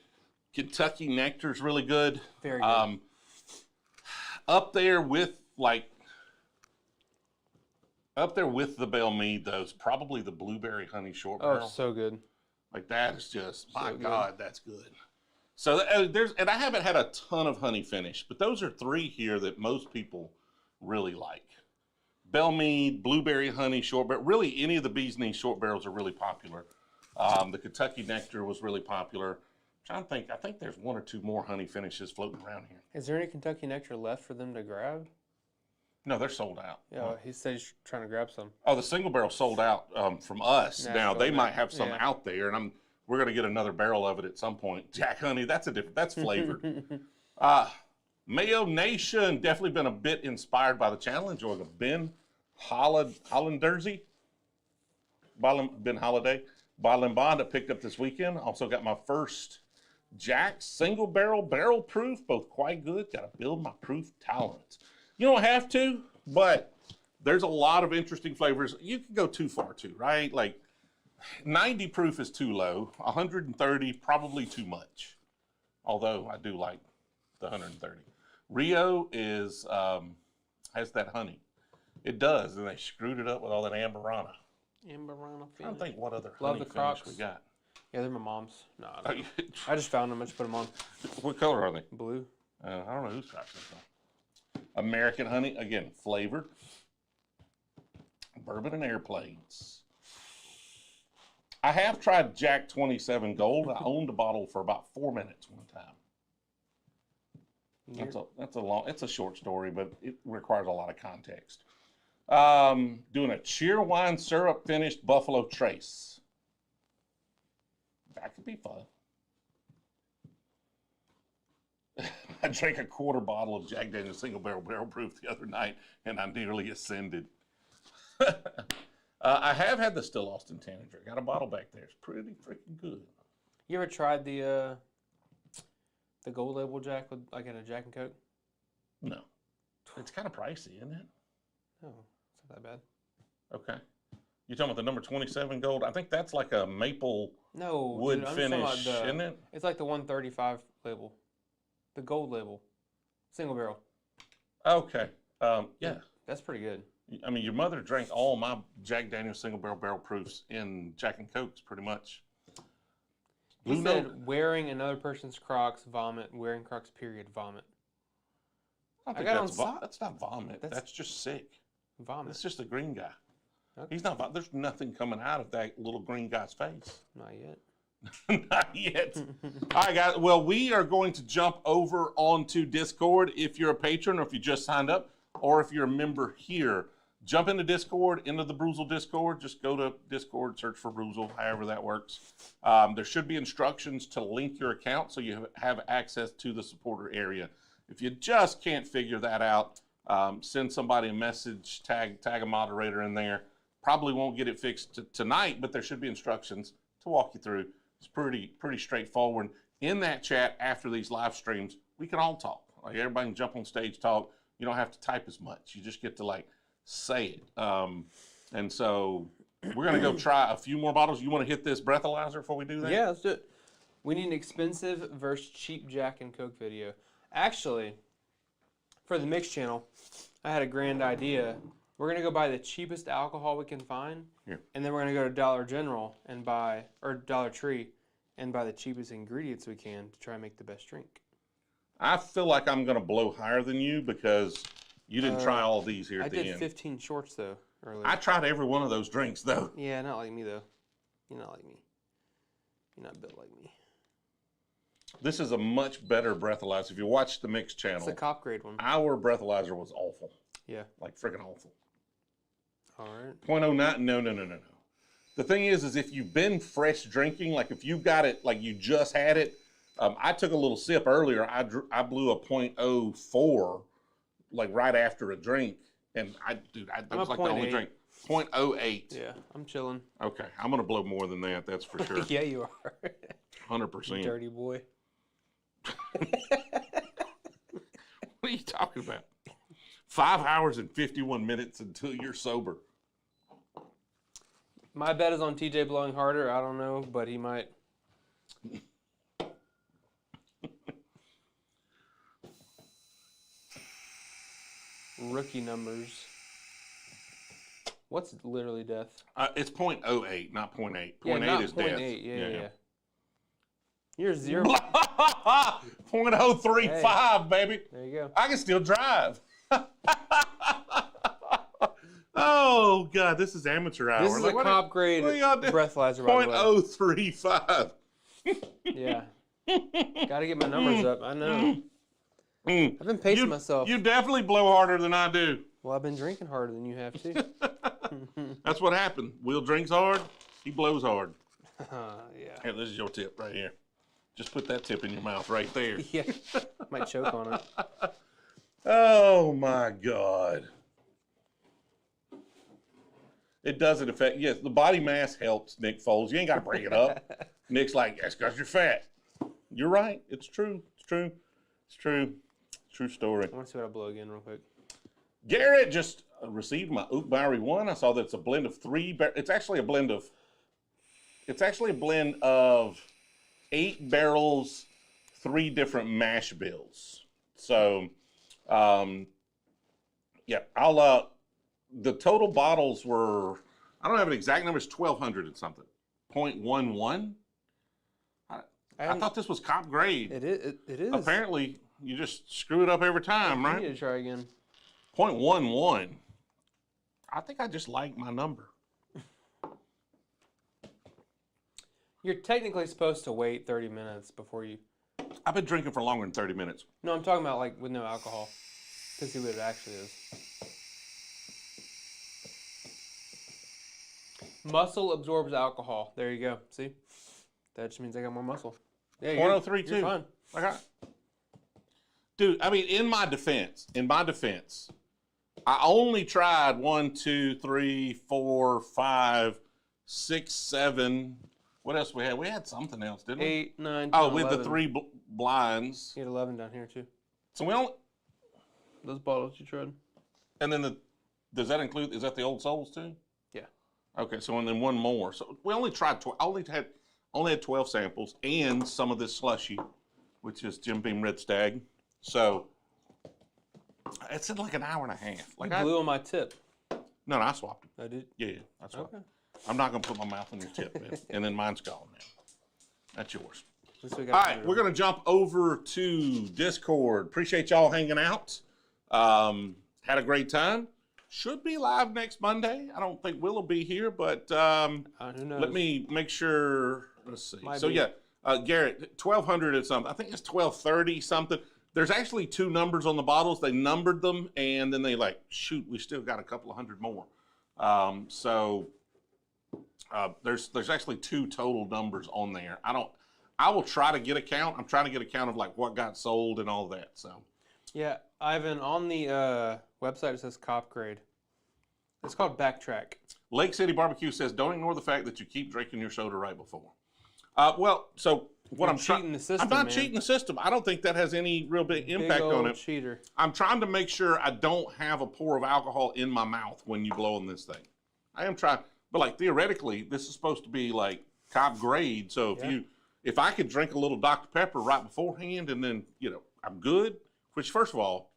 Kentucky Nectar is really good. Very good. Up there with the Belle Meade, though, is probably the blueberry honey short barrel. Oh, so good. Like that is just, my good. God, that's good. So and I haven't had a ton of honey finish, but those are 3 here that most people really like. Belle Meade, blueberry honey short barrel. Really, any of the bee's knees short barrels are really popular. The Kentucky Nectar was really popular. I'm trying to think. I think there's 1 or 2 more honey finishes floating around here. Is there any Kentucky Nectar left for them to grab? No, they're sold out. Yeah, he said he's trying to grab some. Oh, the single barrel sold out from us. Nashville, Now they yeah. might have some Yeah. out there, and we're gonna get another barrel of it at some point. Jack Honey, that's flavored. Mayo Nation, definitely been a bit inspired by the channel. Enjoying a Ben Hollandersy, Ben Holiday, Bottle and Bond I picked up this weekend. Also got my first Jack single barrel proof, both quite good. Got to build my proof tolerance. You don't have to, but there's a lot of interesting flavors. You can go too far too, right? Like 90 proof is too low. 130 probably too much. Although I do like the 130. Rio is has that honey. It does, and they screwed it up with all that Amberana. Amberana I don't think what other Love honey the finish Crocs. we got. Yeah, they're my mom's. No, Oh, I just found them. I just put them on. what color are they? Blue. I don't know whose Crocs they're from. American honey, again, flavored. Bourbon and airplanes. I have tried Jack 27 Gold. I owned a bottle for about 4 minutes one time. It's a short story, but it requires a lot of context. Doing a cheer wine syrup finished Buffalo Trace. That could be fun. I drank a quarter bottle of Jack Daniel's single barrel proof the other night, and I nearly ascended. I have had the Still Austin Tanager. Got a bottle back there. It's pretty freaking good. You ever tried the gold label Jack with like in a Jack and Coke? No. It's kind of pricey, isn't it? No, it's not that bad. Okay. You talking about the number 27 Gold? I think that's like a maple No, wood dude, I'm just talking about finish, isn't it? It's like the 135 label, the gold label, single barrel. Okay. Yeah. That's pretty good. I mean, your mother drank all my Jack Daniel's single barrel proofs in Jack and Cokes, pretty much. He said wearing another person's Crocs, vomit. Wearing Crocs, period, vomit. I think that's not vomit. That's just sick. Vomit. That's just a green guy. Okay. He's not. There's nothing coming out of that little green guy's face. Not yet. Not yet. All right, guys. Well, we are going to jump over onto Discord. If you're a patron, or if you just signed up, or if you're a member here, jump into Discord, into the Brewzle Discord. Just go to Discord, search for Brewzle, however that works. There should be instructions to link your account so you have access to the supporter area. If you just can't figure that out, send somebody a message, tag a moderator in there. Probably won't get it fixed tonight, but there should be instructions to walk you through. It's pretty straightforward. In that chat after these live streams, we can all talk. Like everybody can jump on stage, talk. You don't have to type as much. You just get to like say it. And so we're gonna go try a few more bottles. You want to hit this breathalyzer before we do that? Yeah, let's do it. We need an expensive versus cheap Jack and Coke video. Actually, for the mix channel, I had a grand idea. We're gonna go buy the cheapest alcohol we can find, and then we're gonna go to Dollar General and buy, or Dollar Tree, and buy the cheapest ingredients we can to try and make the best drink. I feel like I'm gonna blow higher than you because you didn't try all these here at the end. I did 15 shorts though earlier. I tried every one of those drinks though. Yeah, not like me though. You're not like me. You're not built like me. This is a much better breathalyzer. If you watch the mix channel, it's a cop grade one. Our breathalyzer was awful. Yeah. Like freaking awful. All right. 0.09, no. The thing is if you've been fresh drinking, like if you got it, like you just had it, I took a little sip earlier. I blew a 0.04, like right after a drink, and that was like the only drink. 0.08. Yeah, I'm chilling. Okay, I'm gonna blow more than that. That's for sure. Yeah, you are. 100%. Dirty boy. What are you talking about? 5 hours and 51 minutes until you're sober. My bet is on TJ blowing harder. I don't know, but he might. Rookie numbers. What's literally death? It's 0.08, not 0.8. 0.8 not is 0.8. death. Yeah. You're 0. 0.035, baby. There you go. I can still drive. Oh, God, this is amateur hour. This is a cop grade breathalyzer, by the way. 0.035. Yeah. Got to get my numbers up. I know. I've been pacing myself. You definitely blow harder than I do. Well, I've been drinking harder than you have, too. That's what happened. Will drinks hard, he blows hard. Yeah. Here, this is your tip right here. Just put that tip in your mouth right there. Yeah. Might choke on it. Oh, my God. It doesn't affect, yes, the body mass helps, Nick Foles. You ain't got to bring it up. Nick's like, that's because you're fat. You're right. It's true. It's true. It's true. True story. I want to see what I blow again real quick. Garrett just received my Oak Bowery 1. I saw that it's a blend of it's actually a blend of 8 barrels, 3 different mash bills. So, yeah, the total bottles were, I don't have an exact number, it's 1,200 and something. 0.11? I thought this was cop grade. It is. Apparently, you just screw it up every time, right? You need to try again. 0.11. I think I just like my number. You're technically supposed to wait 30 minutes before you... I've been drinking for longer than 30 minutes. No, I'm talking about like with no alcohol. To see what it actually is. Muscle absorbs alcohol. There you go. See? That just means I got more muscle. Yeah, 0.032. You're fine. Dude, I mean, in my defense, I only tried 1, 2, 3, 4, 5, 6, 7. What else we had? We had something else, didn't we? 8, 9, 10, Oh, with 11. the 3 blinds. You had 11 down here too. So we only. Those bottles you tried. And then does that include? Is that the Old Souls too? Yeah. Okay, so and then one more. So we only tried. Only had 12 samples and some of this slushy, which is Jim Beam Red Stag. So it's in like an hour and a half. Like you blew on my tip. No, I swapped it. I did? Yeah, I swapped it. Okay. I'm not going to put my mouth on your tip, man. And then mine's gone now. That's yours. All right, we're going to jump over to Discord. Appreciate y'all hanging out. Had a great time. Should be live next Monday. I don't think Will be here, but who knows? Let me make sure. Let's see. Might so be. yeah, Garrett, 1,200 and something. I think it's 1,230 something. There's actually 2 numbers on the bottles. They numbered them, and then they like, shoot, we still got a couple of hundred more. There's actually 2 total numbers on there. I will try to get a count. I'm trying to get a count of like what got sold and all that. So. Yeah, Ivan, on the website it says cop grade. It's called Backtrack. Lake City Barbecue says, don't ignore the fact that you keep drinking your soda right before. So what I'm cheating the system, I'm not man. cheating the system. I don't think that has any real big impact Big on old it. cheater. I'm trying to make sure I don't have a pour of alcohol in my mouth when you blow on this thing. I am trying, but like theoretically, this is supposed to be like cop grade. So if I could drink a little Dr. Pepper right beforehand and then, I'm good, which first of all,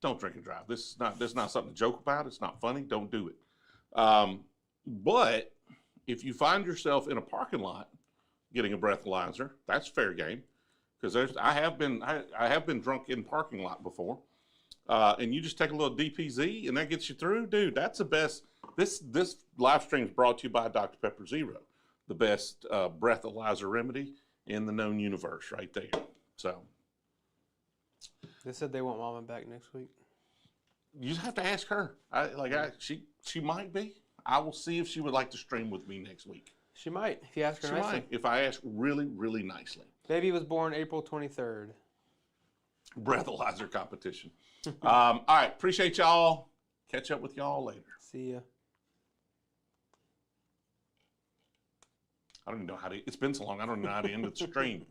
don't drink and drive. This is not something to joke about. It's not funny. Don't do it. But if you find yourself in a parking lot getting a breathalyzer, that's fair game. Because I have been drunk in parking lot before. And you just take a little DPZ and that gets you through. Dude, that's the best. This live stream is brought to you by Dr. Pepper Zero, the best breathalyzer remedy in the known universe right there. So. They said they want Mama back next week. You just have to ask her. She might be. I will see if she would like to stream with me next week. She might, if you ask her She nicely. might, if I ask really, really nicely. Baby was born April 23rd. Breathalyzer competition. All right, appreciate y'all. Catch up with y'all later. See ya. I don't even know how to. It's been so long. I don't know how to end the stream.